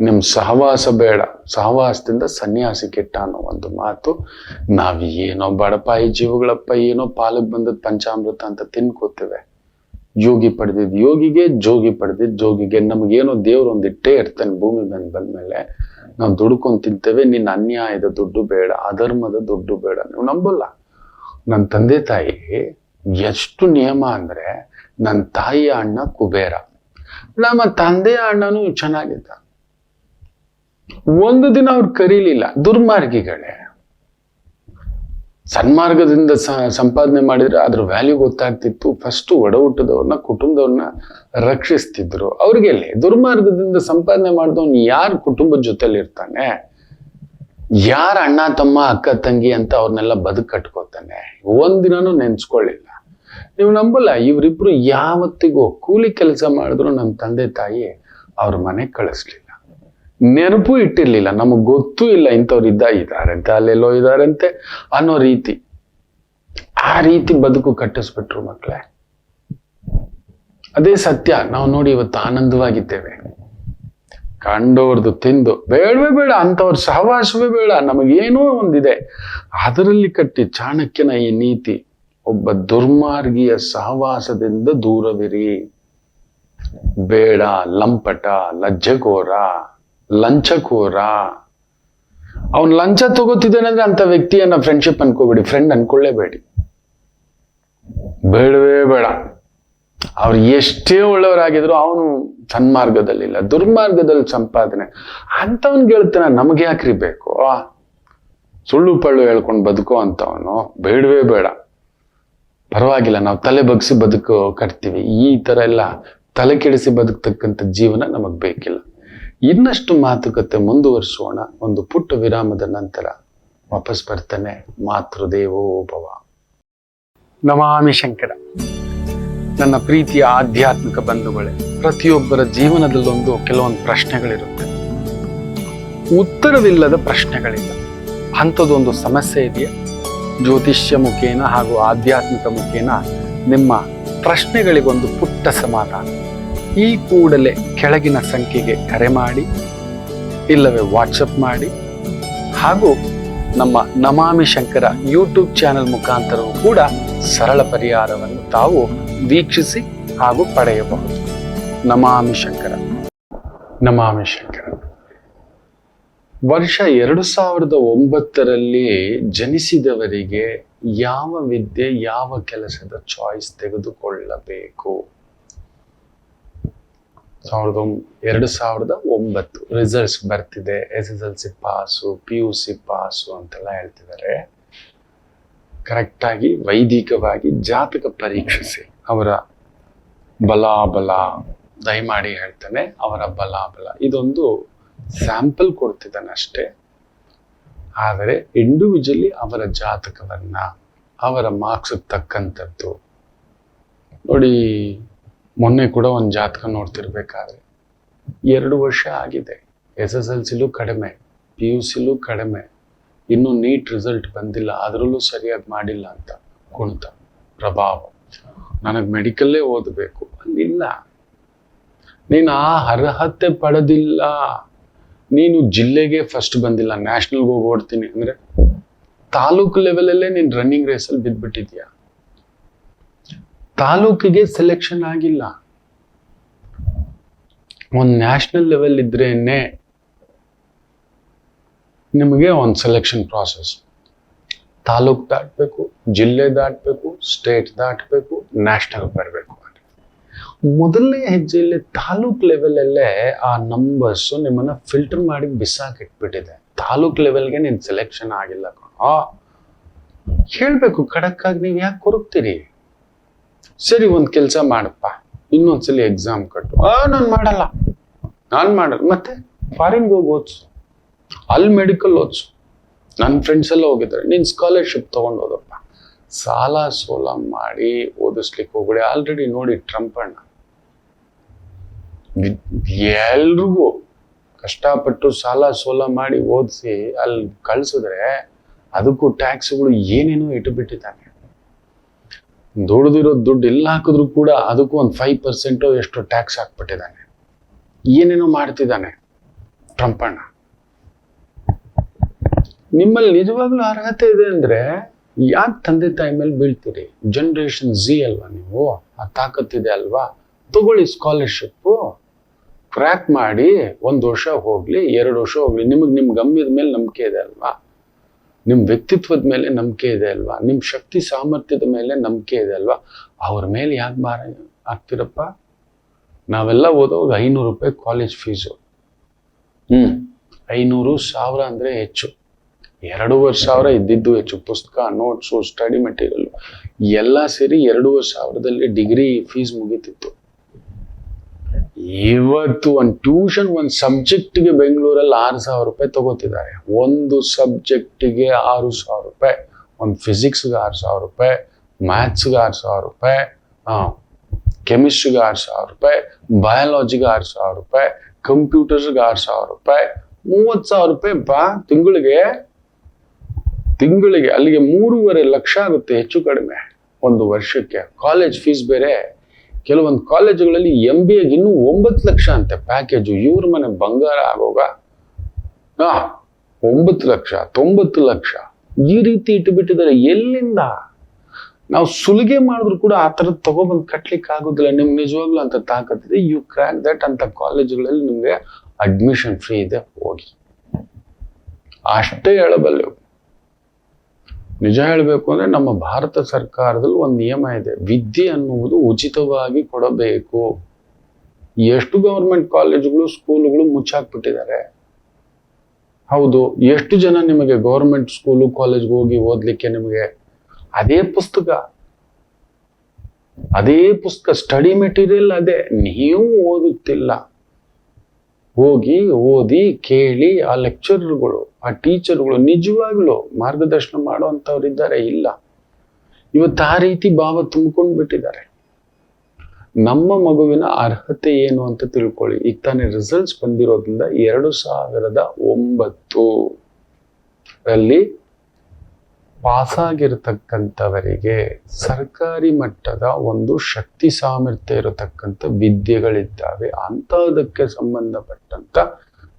ನಿಮ್ಮ ಸಹವಾಸ ಬೇಡ, ಸಹವಾಸದಿಂದ ಸನ್ಯಾಸಿ ಕೆಟ್ಟ ಅನ್ನೋ ಒಂದು ಮಾತು. ನಾವ್ ಏನೋ ಬಡಪಾಯಿ ಜೀವಗಳಪ್ಪ, ಏನೋ ಪಾಲಕ್ ಬಂದದ್ ಪಂಚಾಮೃತ ಅಂತ ತಿನ್ಕೋತೇವೆ. ಯೋಗಿ ಪಡೆದಿದ್ ಯೋಗಿಗೆ, ಜೋಗಿ ಪಡೆದಿದ್ ಜೋಗಿಗೆ. ನಮಗೇನೋ ದೇವ್ರು ಒಂದಿಟ್ಟೇ ಇರ್ತಾನೆ ಭೂಮಿ ಬಂದ್ಮೇಲೆ. ನಾವು ದುಡ್ಕೊಂಡ್ ತಿಂತೇವೆ. ನಿನ್ನ ಅನ್ಯಾಯದ ದುಡ್ಡು ಬೇಡ, ಅಧರ್ಮದ ದುಡ್ಡು ಬೇಡ. ನೀವು ನಂಬಲ್ಲ. ನನ್ನ ತಂದೆ ತಾಯಿ ಎಷ್ಟು ನಿಯಮ ಅಂದ್ರೆ, ನನ್ನ ತಾಯಿಯ ಅಣ್ಣ ಕುಬೇರ, ನಮ್ಮ ತಂದೆಯ ಅಣ್ಣನೂ ಚೆನ್ನಾಗಿದ್ದ. ಒಂದು ದಿನ ಅವ್ರು ಕರೀಲಿಲ್ಲ. ದುರ್ಮಾರ್ಗಿಗಳೇ. ಸನ್ಮಾರ್ಗದಿಂದ ಸಂಪಾದನೆ ಮಾಡಿದ್ರೆ ಅದ್ರ ವ್ಯಾಲ್ಯೂ ಗೊತ್ತಾಗ್ತಿತ್ತು. ಫಸ್ಟ್ ಒಡ ಹುಟ್ಟದವ್ರನ್ನ, ಕುಟುಂಬದವ್ರನ್ನ ರಕ್ಷಿಸ್ತಿದ್ರು. ಅವ್ರಿಗೆಲ್ಲಿ ದುರ್ಮಾರ್ಗದಿಂದ ಸಂಪಾದನೆ ಮಾಡಿದವ್ನು ಯಾರು ಕುಟುಂಬದ ಜೊತೆಲಿ ಇರ್ತಾನೆ? ಯಾರ ಅಣ್ಣ ತಮ್ಮ ಅಕ್ಕ ತಂಗಿ ಅಂತ ಅವ್ರನ್ನೆಲ್ಲ ಬದುಕು ಕಟ್ಕೋತಾನೆ? ಒಂದಿನೂ ನೆನ್ಸ್ಕೊಳ್ಳಿಲ್ಲ. ನೀವು ನಂಬಲ್ಲ, ಇವರಿಬ್ರು ಯಾವತ್ತಿಗೂ ಕೂಲಿ ಕೆಲಸ ಮಾಡಿದ್ರು ನಮ್ಮ ತಂದೆ ತಾಯಿ ಅವ್ರ ಮನೆಗೆ ಕಳಿಸ್ಲಿಲ್ಲ. ನೆನಪು ಇಟ್ಟಿರ್ಲಿಲ್ಲ. ನಮಗ್ ಗೊತ್ತೂ ಇಲ್ಲ ಇಂಥವ್ರು ಇದ್ದಾರಂತೆ, ಅಲ್ಲೆಲ್ಲೋ ಇದ್ದಾರಂತೆ ಅನ್ನೋ ರೀತಿ. ಆ ರೀತಿ ಬದುಕು ಕಟ್ಟಿಸ್ಬಿಟ್ರು ಮಕ್ಕಳೇ. ಅದೇ ಸತ್ಯ. ನಾವು ನೋಡಿ ಇವತ್ತು ಆನಂದವಾಗಿದ್ದೇವೆ. ಕಂಡೋರ್ದು ತಿಂದು ಬೇಡವೇ ಬೇಡ, ಅಂಥವ್ರ ಸಹವಾಸವೇ ಬೇಡ, ನಮಗೇನೋ ಒಂದಿದೆ. ಅದರಲ್ಲಿ ಕಟ್ಟಿ ಚಾಣಕ್ಯನ ಈ ನೀತಿ, ಒಬ್ಬ ದುರ್ಮಾರ್ಗಿಯ ಸಹವಾಸದಿಂದ ದೂರವಿರಿ. ಬೇಡ ಲಂಪಟ, ಲಜ್ಜೆಗೋರ, ಲಂಚಕೋರ. ಅವನ್ ಲಂಚ ತಗೋತಿದ್ದಾನೆ ಅಂದ್ರೆ ಅಂತ ವ್ಯಕ್ತಿಯನ್ನ ಫ್ರೆಂಡ್ಶಿಪ್ ಅನ್ಕೋಬೇಡಿ, ಫ್ರೆಂಡ್ ಅನ್ಕೊಳ್ಳೇಬೇಡಿ. ಬೇಡವೇ ಬೇಡ. ಅವ್ರು ಎಷ್ಟೇ ಒಳ್ಳೆಯವರಾಗಿದ್ರು ಅವನು ಸನ್ಮಾರ್ಗದಲ್ಲಿಲ್ಲ, ದುರ್ಮಾರ್ಗದಲ್ಲಿ ಸಂಪಾದನೆ. ಅಂತವನ್ಗೆ ಹೇಳ್ತಾನೆ, ನಮಗೆ ಯಾಕ್ರಿ ಬೇಕು? ಸುಳ್ಳು ಪಳ್ಳು ಹೇಳ್ಕೊಂಡು ಬದುಕೋ ಅಂತವನು ಬೇಡವೇ ಬೇಡ. ಪರವಾಗಿಲ್ಲ, ನಾವು ತಲೆ ಬಗ್ಸಿ ಬದುಕು ಕಟ್ತೀವಿ. ಈ ತರ ಎಲ್ಲ ತಲೆ ಕೆಡಿಸಿ ಬದುಕ್ತಕ್ಕಂಥ ಜೀವನ ನಮಗ್ ಬೇಕಿಲ್ಲ. ಇನ್ನಷ್ಟು ಮಾತುಕತೆ ಮುಂದುವರಿಸೋಣ. ಒಂದು ಪುಟ್ಟ ವಿರಾಮದ ನಂತರ ವಾಪಸ್ ಬರ್ತಾನೆ. ಮಾತೃದೇವೋ ಭವ. ನಮಾಮಿ ಶಂಕರ. ನನ್ನ ಪ್ರೀತಿಯ ಆಧ್ಯಾತ್ಮಿಕ ಬಂಧುಗಳೇ, ಪ್ರತಿಯೊಬ್ಬರ ಜೀವನದಲ್ಲೊಂದು ಕೆಲವೊಂದು ಪ್ರಶ್ನೆಗಳಿರುತ್ತೆ. ಉತ್ತರವಿಲ್ಲದ ಪ್ರಶ್ನೆಗಳಿಲ್ಲ. ಅಂಥದ್ದೊಂದು ಸಮಸ್ಯೆ ಇದೆಯಾ? ಜ್ಯೋತಿಷ್ಯ ಮುಖೇನ ಹಾಗೂ ಆಧ್ಯಾತ್ಮಿಕ ಮುಖೇನ ನಿಮ್ಮ ಪ್ರಶ್ನೆಗಳಿಗೊಂದು ಪುಟ್ಟ ಸಮಾಧಾನ. ಈ ಕೂಡಲೇ ಕೆಳಗಿನ ಸಂಖ್ಯೆಗೆ ಕರೆ ಮಾಡಿ, ಇಲ್ಲವೇ ವಾಟ್ಸಪ್ ಮಾಡಿ, ಹಾಗೂ ನಮ್ಮ ನಮಾಮಿ ಶಂಕರ ಯೂಟ್ಯೂಬ್ ಚಾನೆಲ್ ಮುಖಾಂತರವೂ ಕೂಡ ಸರಳ ಪರಿಹಾರವನ್ನು ತಾವು ವೀಕ್ಷಿಸಿ ಹಾಗೂ ಪಡೆಯಬಹುದು. ನಮಾಮಿ ಶಂಕರ. ನಮಾಮಿ ಶಂಕರ. ವರ್ಷ 2009 ಜನಿಸಿದವರಿಗೆ ಯಾವ ವಿದ್ಯೆ, ಯಾವ ಕೆಲಸದ ಚಾಯ್ಸ್ ತೆಗೆದುಕೊಳ್ಳಬೇಕು? 2009 ರಿಸಲ್ಟ್ಸ್ ಬರ್ತಿದೆ. SSLC ಪಾಸು, PUC ಪಾಸು ಅಂತೆಲ್ಲ ಹೇಳ್ತಿದ್ದಾರೆ. ಕರೆಕ್ಟಾಗಿ ವೈದಿಕವಾಗಿ ಜಾತಕ ಪರೀಕ್ಷಿಸಿ. ಅವರ ಬಲಾಬಲ ದಯಮಾಡಿ ಹೇಳ್ತಾನೆ, ಅವರ ಬಲಾಬಲ ಇದೊಂದು ಸ್ಯಾಂಪಲ್ ಕೊಡ್ತಿದ್ದಾನೆ ಅಷ್ಟೇ. ಆದರೆ ಇಂಡಿವಿಜುವಲಿ ಅವರ ಜಾತಕವನ್ನ, ಅವರ ಮಾರ್ಕ್ಸ್ ತಕ್ಕಂಥದ್ದು ನೋಡಿ. ಮೊನ್ನೆ ಕೂಡ ಒಂದು ಜಾತಕ ನೋಡ್ತಿರ್ಬೇಕಾದ್ರೆ 2 ವರ್ಷ ಆಗಿದೆ. SSLCಲೂ ಕಡಿಮೆ, PUCಲೂ ಕಡಿಮೆ, ಇನ್ನು ನೀಟ್ ರಿಸಲ್ಟ್ ಬಂದಿಲ್ಲ, ಅದರಲ್ಲೂ ಸರಿಯಾಗಿ ಮಾಡಿಲ್ಲ ಅಂತ ಕುಣಿತ ಪ್ರಭಾವ. ನನಗೆ ಮೆಡಿಕಲ್ಲೇ ಓದಬೇಕು ಅಲ್ಲಿಲ್ಲ. ನೀನು ಆ ಅರ್ಹತೆ ಪಡೆದಿಲ್ಲ. ನೀನು ಜಿಲ್ಲೆಗೆ ಫಸ್ಟ್ ಬಂದಿಲ್ಲ, ನ್ಯಾಷನಲ್ಗೆ ಹೋಗಿ ಓಡ್ತೀನಿ ಅಂದ್ರೆ ತಾಲೂಕು ಲೆವೆಲಲ್ಲೇ ನೀನು ರನ್ನಿಂಗ್ ರೇಸಲ್ಲಿ ಬಿದ್ದ್ಬಿಟ್ಟಿದ್ಯಾ. ತಾಲೂಕಿಗೆ ಸೆಲೆಕ್ಷನ್ ಆಗಿಲ್ಲ. ಒಂದು ನ್ಯಾಷನಲ್ ಲೆವೆಲ್ ಇದ್ರೇನೆ ನಿಮಗೆ ಒಂದು ಸೆಲೆಕ್ಷನ್ ಪ್ರಾಸೆಸ್. ತಾಲೂಕು ದಾಟಬೇಕು, ಜಿಲ್ಲೆ ದಾಟಬೇಕು, ಸ್ಟೇಟ್ ದಾಟಬೇಕು, ನ್ಯಾಷನಲ್ ಬರಬೇಕು. ಮೊದಲನೇ ಹೆಜ್ಜೆಯಲ್ಲಿ ತಾಲೂಕ್ ಲೆವೆಲಲ್ಲೇ ಆ ನಂಬರ್ಸ್ ನಿಮ್ಮನ್ನ ಫಿಲ್ಟರ್ ಮಾಡಿ ಬಿಸಾಕಿಟ್ಬಿಟ್ಟಿದೆ. ತಾಲೂಕ್ ಲೆವೆಲ್ಗೆ ನೀನ್ ಸೆಲೆಕ್ಷನ್ ಆಗಿಲ್ಲ ಕಣೋ. ಹೇಳ್ಬೇಕು ಖಡಕ್ ಆಗಿ, ನೀವು ಯಾಕೆ ಕೊರಗ್ತೀರಿ? ಸರಿ, ಒಂದ್ ಕೆಲಸ ಮಾಡಪ್ಪ, ಇನ್ನೊಂದ್ಸಲಿ ಎಕ್ಸಾಮ್ ಕಟ್ಟು. ನಾನು ಮಾಡಲ್ಲ. ಮತ್ತೆ ಫಾರಿನ್ಗೆ ಹೋಗಿ ಓದ್ಸು, ಅಲ್ಲಿ ಮೆಡಿಕಲ್ ಓದ್ಸು. ನನ್ನ ಫ್ರೆಂಡ್ಸ್ ಎಲ್ಲ ಹೋಗಿದ್ದಾರೆ. ನೀನ್ ಸ್ಕಾಲರ್ಶಿಪ್ ತಗೊಂಡು ಹೋದಪ್ಪ. ಸಾಲ ಸೋಲ ಮಾಡಿ ಓದಿಸ್ಲಿಕ್ಕೆ ಹೋಗ್ಬೇಡಿ. ಆಲ್ರೆಡಿ ನೋಡಿ ಟ್ರಂಪ್ ಅಣ್ಣ ಎಲ್ರಿಗೂ ಕಷ್ಟಪಟ್ಟು ಸಾಲ ಸೋಲ ಮಾಡಿ ಓದಿಸಿ ಅಲ್ಲಿ ಕಳ್ಸಿದ್ರೆ ಅದಕ್ಕೂ ಟ್ಯಾಕ್ಸ್ಗಳು ಏನೇನೋ ಇಟ್ಟುಬಿಟ್ಟಿದ್ದಾನೆ. ದುಡ್ದಿರೋ ದುಡ್ಡು ಎಲ್ಲ ಹಾಕಿದ್ರು ಕೂಡ ಅದಕ್ಕೂ ಒಂದು 5% ಎಷ್ಟು ಟ್ಯಾಕ್ಸ್ ಹಾಕ್ಬಿಟ್ಟಿದ್ದಾನೆ. ಏನೇನೋ ಮಾಡ್ತಿದ್ದಾನೆ. ಪ್ರಂಪಣ್ಣ. ನಿಮ್ಮಲ್ಲಿ ನಿಜವಾಗ್ಲೂ ಅರ್ಹತೆ ಇದೆ ಅಂದ್ರೆ ಯಾಕೆ ತಂದೆ ತಾಯಿ ಮೇಲೆ ಬೀಳ್ತೀರಿ? ಜನರೇಷನ್ Z ಅಲ್ವಾ ನೀವು? ಆ ತಾಕತ್ತಿದೆ ಅಲ್ವಾ? ತಗೊಳ್ಳಿ ಸ್ಕಾಲರ್ಶಿಪ್, ಕ್ರ್ಯಾಕ್ ಮಾಡಿ 1 ವರ್ಷ ಹೋಗ್ಲಿ 2 ವರ್ಷ ಹೋಗ್ಲಿ, ನಿಮ್ ಗಮ್ಯದ ಮೇಲೆ ನಂಬಿಕೆ ಇದೆ ಅಲ್ವಾ? ನಿಮ್ ವ್ಯಕ್ತಿತ್ವದ ಮೇಲೆ ನಂಬಿಕೆ ಇದೆ ಅಲ್ವಾ? ನಿಮ್ ಶಕ್ತಿ ಸಾಮರ್ಥ್ಯದ ಮೇಲೆ ನಂಬಿಕೆ ಇದೆ ಅಲ್ವಾ? ಅವ್ರ ಮೇಲೆ ಯಾಕೆ ಭಾರ ಆಗ್ತಿರಪ್ಪ? ನಾವೆಲ್ಲ ಓದೋವಾಗ 500 ರೂಪಾಯಿ ಕಾಲೇಜ್ ಫೀಸು. 500,000 ಅಂದ್ರೆ ಹೆಚ್ಚು. 2,500 ಇದ್ದಿದ್ದು ಹೆಚ್ಚು. ಪುಸ್ತಕ, ನೋಟ್ಸು, ಸ್ಟಡಿ ಮೆಟೀರಿಯಲ್ ಎಲ್ಲ ಸೇರಿ 2,500ದಲ್ಲಿ ಡಿಗ್ರಿ ಫೀಸ್ ಮುಗೀತಿತ್ತು. ಇವತ್ತು ಒಂದು ಟ್ಯೂಷನ್, ಒಂದು ಸಬ್ಜೆಕ್ಟ್ಗೆ ಬೆಂಗಳೂರಲ್ಲಿ 6,000 ರೂಪಾಯಿ ತಗೋತಿದ್ದಾರೆ. ಒಂದು ಸಬ್ಜೆಕ್ಟಿಗೆ 6,000 ರೂಪಾಯಿ. ಒಂದು ಫಿಸಿಕ್ಸ್ಗೆ 6,000 ರೂಪಾಯಿ, ಮ್ಯಾಥ್ಸ್ಗೆ 6,000 ರೂಪಾಯಿ, ಕೆಮಿಸ್ಟ್ರಿಗೆ 6,000 ರೂಪಾಯಿ, ಬಯಾಲಜಿಗೆ 6,000 ರೂಪಾಯಿ, ಕಂಪ್ಯೂಟರ್ಸ್ಗೆ 6,000 ರೂಪಾಯಿ, 30,000 ರೂಪಾಯಿ ಬಾ ತಿಂಗಳಿಗೆ. ಅಲ್ಲಿಗೆ 3.5 ಲಕ್ಷ ಆಗುತ್ತೆ ಹೆಚ್ಚು ಕಡಿಮೆ ಒಂದು ವರ್ಷಕ್ಕೆ. ಕಾಲೇಜ್ ಫೀಸ್ ಬೇರೆ. ಕೆಲವೊಂದು ಕಾಲೇಜುಗಳಲ್ಲಿ MBA ಇನ್ನೂ 9 ಲಕ್ಷ ಅಂತೆ ಪ್ಯಾಕೇಜು. ಇವ್ರ ಮನೆ ಬಂಗಾರ ಆಗೋಗ 9 ಲಕ್ಷ 90 ಲಕ್ಷ ಈ ರೀತಿ ಇಟ್ಟುಬಿಟ್ಟಿದ್ದಾರೆ. ಎಲ್ಲಿಂದ? ನಾವು ಸುಲಿಗೆ ಮಾಡಿದ್ರು ಕೂಡ ಆ ಥರದ್ದು ತಗೊಬಂದು ಕಟ್ಲಿಕ್ಕೆ ಆಗೋದಿಲ್ಲ. ನಿಮ್ಗೆ ನಿಜವಾಗ್ಲೂ ಅಂತ ತಾಕತ್ತಿದೆ, ಯು ಕ್ರ್ಯಾಕ್ ದಟ್. ಅಂತ ಕಾಲೇಜುಗಳಲ್ಲಿ ನಿಮ್ಗೆ ಅಡ್ಮಿಷನ್ ಫ್ರೀ ಇದೆ, ಹೋಗಿ. ಅಷ್ಟೇ ಹೇಳಬಲ್ಲೆ. ನಿಜ ಹೇಳಬೇಕು ಅಂದ್ರೆ ನಮ್ಮ ಭಾರತ ಸರ್ಕಾರದಲ್ಲಿ ಒಂದು ನಿಯಮ ಇದೆ, ವಿದ್ಯೆ ಅನ್ನುವುದು ಉಚಿತವಾಗಿ ಕೊಡಬೇಕು. ಎಷ್ಟು ಗವರ್ಮೆಂಟ್ ಕಾಲೇಜುಗಳು, ಸ್ಕೂಲುಗಳು ಮುಚ್ಚಾಕ್ಬಿಟ್ಟಿದ್ದಾರೆ. ಹೌದು, ಎಷ್ಟು ಜನ ನಿಮಗೆ ಗವರ್ಮೆಂಟ್ ಸ್ಕೂಲು, ಕಾಲೇಜ್ಗೆ ಹೋಗಿ ಓದ್ಲಿಕ್ಕೆ ನಿಮಗೆ ಅದೇ ಪುಸ್ತಕ ಸ್ಟಡಿ ಮೆಟೀರಿಯಲ್ ಅದೇ, ನೀವು ಓದುತ್ತಿಲ್ಲ. ಹೋಗಿ ಓದಿ ಕೇಳಿ ಆ ಲೆಕ್ಚರರ್ಗಳು, ಆ ಟೀಚರ್ಗಳು ನಿಜವಾಗ್ಲೂ ಮಾರ್ಗದರ್ಶನ ಮಾಡುವಂಥವ್ರಿದ್ದಾರೆ? ಇಲ್ಲ. ಇವತ್ತು ಆ ರೀತಿ ಭಾವ ತುಂಬಿಕೊಂಡು ಬಿಟ್ಟಿದ್ದಾರೆ. ನಮ್ಮ ಮಗುವಿನ ಅರ್ಹತೆ ಏನು ಅಂತ ತಿಳ್ಕೊಳ್ಳಿ. ಈಗ ತಾನೇ ರಿಸಲ್ಟ್ಸ್ ಬಂದಿರೋದ್ರಿಂದ 2009ರಲ್ಲಿ ಪಾಸಾಗಿರತಕ್ಕಂಥವರಿಗೆ ಸರ್ಕಾರಿ ಮಟ್ಟದ ಒಂದು ಶಕ್ತಿ ಸಾಮರ್ಥ್ಯ ಇರತಕ್ಕಂಥ ವಿದ್ಯೆಗಳಿದ್ದಾವೆ. ಅಂಥದಕ್ಕೆ ಸಂಬಂಧಪಟ್ಟಂತ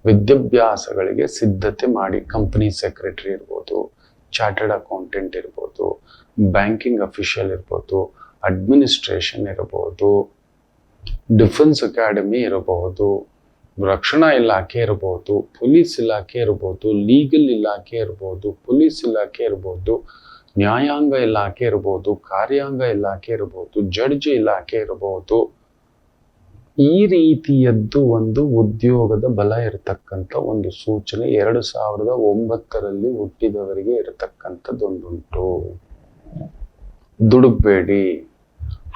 ವಿದ್ಯಾಭ್ಯಾಸಗಳಿಗೆ ಸಿದ್ಧತೆ ಮಾಡಿ, ಕಂಪನಿ ಸೆಕ್ರೆಟರಿ ಇರ್ಬೋದು, ಚಾರ್ಟರ್ಡ್ ಅಕೌಂಟೆಂಟ್ ಇರ್ಬೋದು, ಬ್ಯಾಂಕಿಂಗ್ ಅಫಿಷಿಯಲ್ ಇರ್ಬೋದು, ಅಡ್ಮಿನಿಸ್ಟ್ರೇಷನ್ ಇರಬಹುದು, ಡಿಫೆನ್ಸ್ ಅಕಾಡೆಮಿ ಇರಬಹುದು, ರಕ್ಷಣಾ ಇಲಾಖೆ ಇರಬಹುದು, ಪೊಲೀಸ್ ಇಲಾಖೆ ಇರಬಹುದು, ಲೀಗಲ್ ಇಲಾಖೆ ಇರಬಹುದು, ಪೊಲೀಸ್ ಇಲಾಖೆ ಇರಬಹುದು, ನ್ಯಾಯಾಂಗ ಇಲಾಖೆ ಇರಬಹುದು, ಕಾರ್ಯಾಂಗ ಇಲಾಖೆ ಇರಬಹುದು, ಜಡ್ಜ್ ಇಲಾಖೆ ಇರಬಹುದು. ಈ ರೀತಿಯದ್ದು ಒಂದು ಉದ್ಯೋಗದ ಬಲ ಇರತಕ್ಕಂಥ ಒಂದು ಸೂಚನೆ 2009ರಲ್ಲಿ ಹುಟ್ಟಿದವರಿಗೆ ಇರತಕ್ಕಂಥದ್ದೊಂದುಂಟು. ದುಡುಕ್ಬೇಡಿ.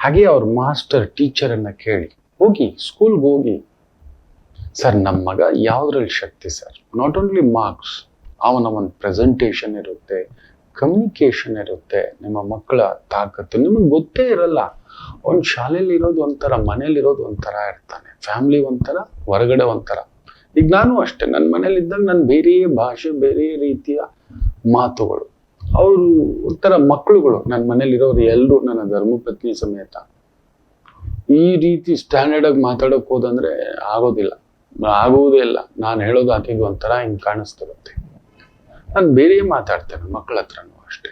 ಹಾಗೆ ಅವ್ರ ಮಾಸ್ಟರ್ ಟೀಚರನ್ನ ಕೇಳಿ, ಹೋಗಿ ಸ್ಕೂಲ್ಗೆ ಹೋಗಿ, ಸರ್ ನಮ್ಮ ಮಗ ಯಾವುದ್ರಲ್ಲಿ ಶಕ್ತಿ ಸರ್? ನಾಟ್ ಓನ್ಲಿ ಮಾರ್ಕ್ಸ್, ಅವನ ಒಂದು ಪ್ರೆಸೆಂಟೇಷನ್ ಇರುತ್ತೆ, ಕಮ್ಯುನಿಕೇಶನ್ ಇರುತ್ತೆ. ನಿಮ್ಮ ಮಕ್ಕಳ ತಾಕತ್ತು ನಿಮಗೆ ಗೊತ್ತೇ ಇರಲ್ಲ. ಅವ್ನು ಶಾಲೆಯಲ್ಲಿ ಇರೋದು ಒಂಥರ, ಮನೇಲಿರೋದು ಒಂಥರ ಇರ್ತಾನೆ, ಫ್ಯಾಮಿಲಿ ಒಂಥರ, ಹೊರಗಡೆ ಒಂಥರ. ಈಗ ನಾನು ಅಷ್ಟೇ, ನನ್ನ ಮನೇಲಿ ಇದ್ದಾಗ ನಾನು ಬೇರೆ ಭಾಷೆ, ಬೇರೆ ರೀತಿಯ ಮಾತುಗಳು. ಅವರು ಒಂಥರ ಮಕ್ಕಳುಗಳು. ನನ್ನ ಮನೇಲಿರೋರು ಎಲ್ಲರೂ ನನ್ನ ಧರ್ಮಪತ್ನಿ ಸಮೇತ ಈ ರೀತಿ ಸ್ಟ್ಯಾಂಡರ್ಡ್ ಆಗಿ ಮಾತಾಡೋಕೆ ಹೋದಂದ್ರೆ ಆಗುವುದೇ ಇಲ್ಲ. ನಾನು ಹೇಳೋದು ಆಕೆಗೆ ಒಂಥರ ಹಿಂಗೆ ಕಾಣಿಸ್ತಿರುತ್ತೆ. ನಾನು ಬೇರೆ ಮಾತಾಡ್ತೇನೆ ಮಕ್ಕಳ ಹತ್ರನೂ ಅಷ್ಟೇ.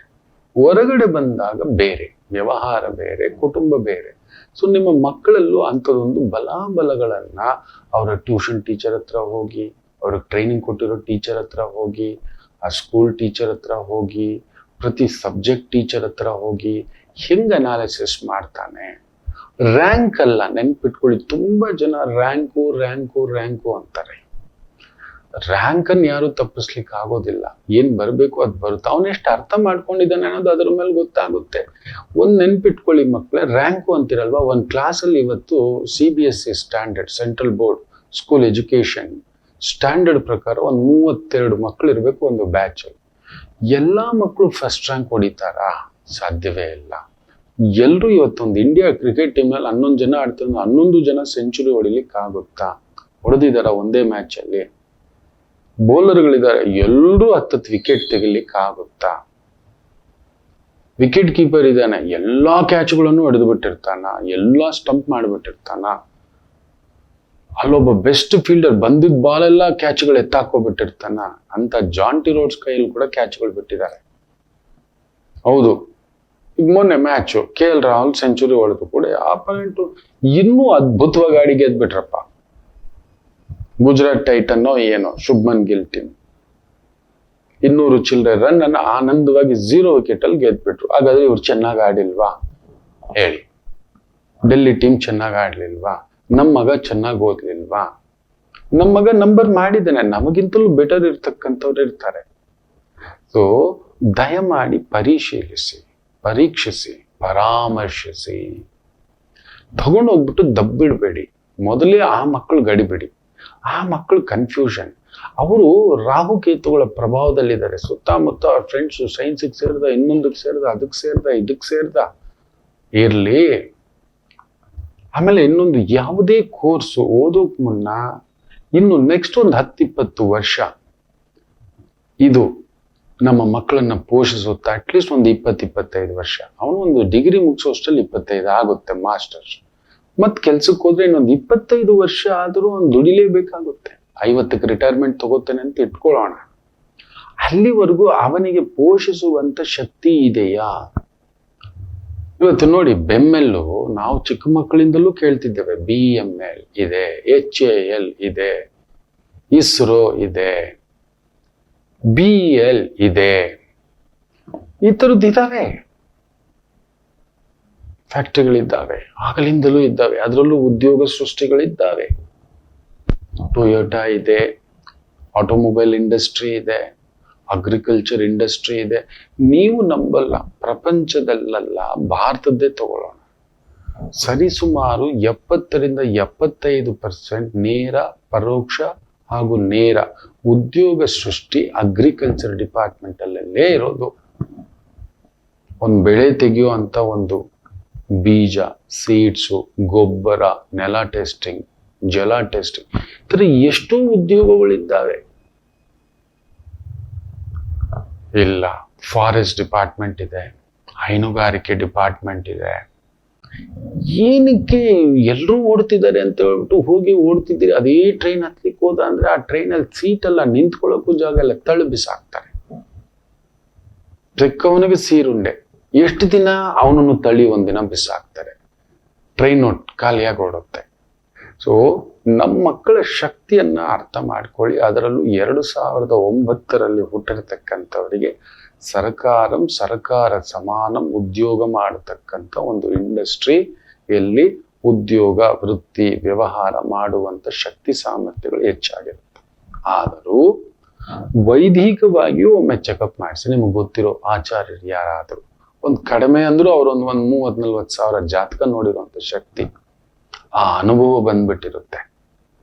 ಹೊರಗಡೆ ಬಂದಾಗ ಬೇರೆ ವ್ಯವಹಾರ, ಬೇರೆ ಕುಟುಂಬ ಬೇರೆ. ಸೊ ನಿಮ್ಮ ಮಕ್ಕಳಲ್ಲೂ ಅಂಥದ್ದೊಂದು ಬಲಾಬಲಗಳನ್ನ ಅವರ ಟ್ಯೂಷನ್ ಟೀಚರ್ ಹತ್ರ ಹೋಗಿ, ಅವ್ರಿಗೆ ಟ್ರೈನಿಂಗ್ ಕೊಟ್ಟಿರೋ ಟೀಚರ್ ಹತ್ರ ಹೋಗಿ, ಆ ಸ್ಕೂಲ್ ಟೀಚರ್ ಹತ್ರ ಹೋಗಿ, ಪ್ರತಿ ಸಬ್ಜೆಕ್ಟ್ ಟೀಚರ್ ಹತ್ರ ಹೋಗಿ ಹೆಂಗ್ ಅನಾಲಿಸಿಸ್ ಮಾಡ್ತಾನೆ. ರ್ಯಾಂಕ್ ಅಲ್ಲ, ನೆನ್ಪಿಟ್ಕೊಳ್ಳಿ. ತುಂಬಾ ಜನ ರ್ಯಾಂಕು ರ್ಯಾಂಕು ರ್ಯಾಂಕು ಅಂತಾರೆ. ರ್ಯಾಂಕ್ ಅನ್ನು ಯಾರು ತಪ್ಪಿಸ್ಲಿಕ್ಕೆ ಆಗೋದಿಲ್ಲ. ಏನ್ ಬರ್ಬೇಕು ಅದ್ ಬರುತ್ತೆ. ಅವನೆಷ್ಟು ಅರ್ಥ ಮಾಡ್ಕೊಂಡಿದ್ದಾನೆ ಅನ್ನೋದು ಅದ್ರ ಮೇಲೆ ಗೊತ್ತಾಗುತ್ತೆ. ಒಂದ್ ನೆನ್ಪಿಟ್ಕೊಳ್ಳಿ ಮಕ್ಕಳೇ, ರ್ಯಾಂಕು ಅಂತಿರಲ್ವಾ, ಒಂದ್ ಕ್ಲಾಸಲ್ಲಿ ಇವತ್ತು CBSE standard, central board school education standard ಪ್ರಕಾರ ಒಂದು 32 ಮಕ್ಕಳು ಇರಬೇಕು ಒಂದು ಬ್ಯಾಚ್ ಅಲ್ಲಿ. ಎಲ್ಲಾ ಮಕ್ಕಳು ಫಸ್ಟ್ ರ್ಯಾಂಕ್ ಹೊಡಿತಾರಾ? ಸಾಧ್ಯವೇ ಇಲ್ಲ. ಎಲ್ರು ಇವತ್ತೊಂದು ಇಂಡಿಯಾ ಕ್ರಿಕೆಟ್ ಟೀಮ್ ನಲ್ಲಿ 11 ಜನ ಆಡ್ತಾರೆ, 11 ಜನ ಸೆಂಚುರಿ ಹೊಡಿಲಿಕ್ಕೆ ಆಗುತ್ತಾ? ಹೊಡೆದಿದಾರ ಒಂದೇ ಮ್ಯಾಚ್ ಅಲ್ಲಿ? ಬೌಲರ್ಗಳಿದ್ದಾರೆ, ಎಲ್ಲರೂ 10 ವಿಕೆಟ್ ತೆಗಿಲಿಕ್ಕೆ ಆಗುತ್ತಾ? ವಿಕೆಟ್ ಕೀಪರ್ ಇದ್ದಾನೆ, ಎಲ್ಲಾ ಕ್ಯಾಚ್ಗಳನ್ನು ಹೊಡೆದು ಬಿಟ್ಟಿರ್ತಾನ, ಎಲ್ಲಾ ಸ್ಟಂಪ್ ಮಾಡಿಬಿಟ್ಟಿರ್ತಾನ. ಅಲ್ಲೊಬ್ಬ ಬೆಸ್ಟ್ ಫೀಲ್ಡರ್ ಬಂದಿದ್ದ ಬಾಲೆಲ್ಲ ಕ್ಯಾಚ್ಗಳು ಎತ್ತಾಕೋಬಿಟ್ಟಿರ್ತಾನ. ಅಂತ ಜಾಂಟಿ ರೋಡ್ಸ್ ಕೈಯಲ್ಲಿ ಕೂಡ ಕ್ಯಾಚ್ಗಳು ಬಿಟ್ಟಿದ್ದಾರೆ. ಹೌದು, ಈಗ ಮೊನ್ನೆ ಮ್ಯಾಚು KL ರಾಹುಲ್ ಸೆಂಚುರಿ ಹೊಡೆದು ಕೂಡ ಆಪೋನೆಂಟು ಇನ್ನೂ ಅದ್ಭುತವಾಗಿ ಆಡಿ ಗೆದ್ಬಿಟ್ರಪ್ಪ. ಗುಜರಾತ್ ಟೈಟನ್ನೋ ಏನೋ ಶುಭ್ಮನ್ ಗಿಲ್ ಟೀಮ್ 200 ಚಿಲ್ಲರೆ ರನ್ ಅನ್ನು ಆನಂದವಾಗಿ 0 ವಿಕೆಟ್ ಅಲ್ಲಿ ಗೆದ್ಬಿಟ್ರು. ಹಾಗಾದ್ರೆ ಇವ್ರು ಚೆನ್ನಾಗಿ ಆಡಿಲ್ವಾ ಹೇಳಿ? ಡೆಲ್ಲಿ ಟೀಮ್ ಚೆನ್ನಾಗಿ ಆಡ್ಲಿಲ್ವಾ? ನಮ್ಮ ಮಗ ಚೆನ್ನಾಗಿ ಓದ್ಲಿಲ್ವಾ? ನಮ್ಮ ಮಗ ನಂಬರ್ ಮಾಡಿದ್ದಾನೆ, ನಮಗಿಂತಲೂ ಬೆಟರ್ ಇರ್ತಕ್ಕಂಥವ್ರು ಇರ್ತಾರೆ. ಸೊ ದಯಮಾಡಿ ಪರಿಶೀಲಿಸಿ, ಪರೀಕ್ಷಿಸಿ, ಪರಾಮರ್ಶಿಸಿ. ತಗೊಂಡೋಗ್ಬಿಟ್ಟು ದಬ್ಬಿಡ್ಬೇಡಿ. ಮೊದಲೇ ಆ ಮಕ್ಕಳು ಗಡಿಬಿಡಿ, ಆ ಮಕ್ಕಳು ಕನ್ಫ್ಯೂಷನ್. ಅವರು ರಾಹುಕೇತುಗಳ ಪ್ರಭಾವದಲ್ಲಿದ್ದಾರೆ. ಸುತ್ತಮುತ್ತ ಫ್ರೆಂಡ್ಸು ಸೈನ್ಸಿಗೆ ಸೇರ್ದ, ಇನ್ನೊಂದಕ್ಕೆ ಸೇರ್ದ, ಅದಕ್ಕೆ ಸೇರ್ದ, ಇದಕ್ಕೆ ಸೇರ್ದ. ಇರ್ಲಿ. ಆಮೇಲೆ ಇನ್ನೊಂದು, ಯಾವುದೇ ಕೋರ್ಸು ಓದೋಕ್ ಮುನ್ನ ಇನ್ನು ನೆಕ್ಸ್ಟ್ ಒಂದು 10-20 ವರ್ಷ ಇದು ನಮ್ಮ ಮಕ್ಕಳನ್ನ ಪೋಷಿಸುತ್ತಾ ಅಟ್ಲೀಸ್ಟ್ ಒಂದು 20-25 ವರ್ಷ. ಅವನು ಒಂದು ಡಿಗ್ರಿ ಮುಗಿಸೋಷ್ಟಲ್ಲಿ 25 ಆಗುತ್ತೆ ಮಾಸ್ಟರ್ಸ್. ಮತ್ ಕೆಲ್ಸಕ್ಕೆ ಹೋದ್ರೆ ಇನ್ನೊಂದು 25 ವರ್ಷ ಆದ್ರೂ ಅವ್ನು ದುಡಿಲೇಬೇಕಾಗುತ್ತೆ. 50ಕ್ಕೆ ರಿಟೈರ್ಮೆಂಟ್ ತಗೋತೇನೆ ಅಂತ ಇಟ್ಕೊಳ್ಳೋಣ. ಅಲ್ಲಿವರೆಗೂ ಅವನಿಗೆ ಪೋಷಿಸುವಂತ ಶಕ್ತಿ ಇದೆಯಾ? ಇವತ್ತು ನೋಡಿ, ಬೆಮ್ಮೆಲ್ಲು ನಾವು ಚಿಕ್ಕ ಮಕ್ಕಳಿಂದಲೂ ಕೇಳ್ತಿದ್ದೇವೆ. BML ಇದೆ, HAL ಇದೆ, ಇಸ್ರೋ ಇದೆ, BL ಇದೆ, ಈ ತರದ್ದು ಇದ್ದಾವೆ, ಫ್ಯಾಕ್ಟರಿಗಳಿದ್ದಾವೆ, ಆಗಲಿಂದಲೂ ಇದ್ದಾವೆ. ಅದರಲ್ಲೂ ಉದ್ಯೋಗ ಸೃಷ್ಟಿಗಳಿದ್ದಾವೆ. ಟೊಯೋಟಾ ಇದೆ, ಆಟೋಮೊಬೈಲ್ ಇಂಡಸ್ಟ್ರಿ ಇದೆ, ಅಗ್ರಿಕಲ್ಚರ್ ಇಂಡಸ್ಟ್ರಿ ಇದೆ. ನೀವು ನಂಬಲ್ಲ, ಪ್ರಪಂಚದಲ್ಲ ಭಾರತದ್ದೇ ತಗೊಳ್ಳೋಣ, ಸರಿಸುಮಾರು 70-75% ನೇರ, ಪರೋಕ್ಷ ಹಾಗೂ ನೇರ ಉದ್ಯೋಗ ಸೃಷ್ಟಿ ಅಗ್ರಿಕಲ್ಚರ್ ಡಿಪಾರ್ಟ್ಮೆಂಟ್ ಅಲ್ಲೇ ಇರೋದು. ಒಂದು ಬೆಳೆ ತೆಗೆಯುವಂತ ಒಂದು ಬೀಜ, ಸೀಡ್ಸು, ಗೊಬ್ಬರ, ನೆಲ ಟೆಸ್ಟಿಂಗ್, ಜಲ ಟೆಸ್ಟಿಂಗ್, ಈ ತರ ಎಷ್ಟೋ ಉದ್ಯೋಗಗಳಿದ್ದಾವೆ. ಇಲ್ಲ, ಫಾರೆಸ್ಟ್ ಡಿಪಾರ್ಟ್ಮೆಂಟ್ ಇದೆ, ಹೈನುಗಾರಿಕೆ ಡಿಪಾರ್ಟ್ಮೆಂಟ್ ಇದೆ. ಏನಕ್ಕೆ ಎಲ್ಲರೂ ಓಡ್ತಿದ್ದಾರೆ ಅಂತ ಹೇಳ್ಬಿಟ್ಟು ಹೋಗಿ ಓಡ್ತಿದ್ದೀರಿ? ಅದೇ ಟ್ರೈನ್ ಹತ್ಲಿಕ್ಕೆ ಹೋದ ಅಂದ್ರೆ ಆ ಟ್ರೈನಲ್ಲಿ ಸೀಟ್ ಎಲ್ಲ ನಿಂತ್ಕೊಳ್ಳೋಕ್ಕೂ ಜಾಗ ಎಲ್ಲ ತಳ್ಳಿ ಬಿಸಾಕ್ತಾರೆ. ತೆಕ್ಕವನಿಗೆ ಸೀರುಂಡೆ, ಎಷ್ಟು ದಿನ ಅವನನ್ನು ತಳ್ಳಿ ಒಂದಿನ ಬಿಸಾಕ್ತಾರೆ. ಟ್ರೈನ್ ಖಾಲಿಯಾಗಿ ಓಡುತ್ತೆ. ಸೊ ನಮ್ಮ ಮಕ್ಕಳ ಶಕ್ತಿಯನ್ನ ಅರ್ಥ ಮಾಡ್ಕೊಳ್ಳಿ. ಅದರಲ್ಲೂ 2009ರಲ್ಲಿ ಹುಟ್ಟಿರ್ತಕ್ಕಂಥವರಿಗೆ ಸರ್ಕಾರ ಸಮಾನ ಉದ್ಯೋಗ ಮಾಡತಕ್ಕಂಥ ಒಂದು ಇಂಡಸ್ಟ್ರಿ, ಎಲ್ಲಿ ಉದ್ಯೋಗ, ವೃತ್ತಿ, ವ್ಯವಹಾರ ಮಾಡುವಂತ ಶಕ್ತಿ ಸಾಮರ್ಥ್ಯಗಳು ಹೆಚ್ಚಾಗಿರುತ್ತೆ. ಆದರೂ ವೈದಿಕವಾಗಿಯೂ ಒಮ್ಮೆ ಚೆಕಪ್ ಮಾಡಿಸಿ. ನಿಮಗೆ ಗೊತ್ತಿರೋ ಆಚಾರ್ಯರು ಯಾರಾದರೂ ಒಂದು ಕಡಿಮೆ ಅಂದ್ರೂ ಅವರೊಂದು 30-40 ಸಾವಿರ ಜಾತಕ ನೋಡಿರುವಂತ ಶಕ್ತಿ, ಆ ಅನುಭವ ಬಂದ್ಬಿಟ್ಟಿರುತ್ತೆ.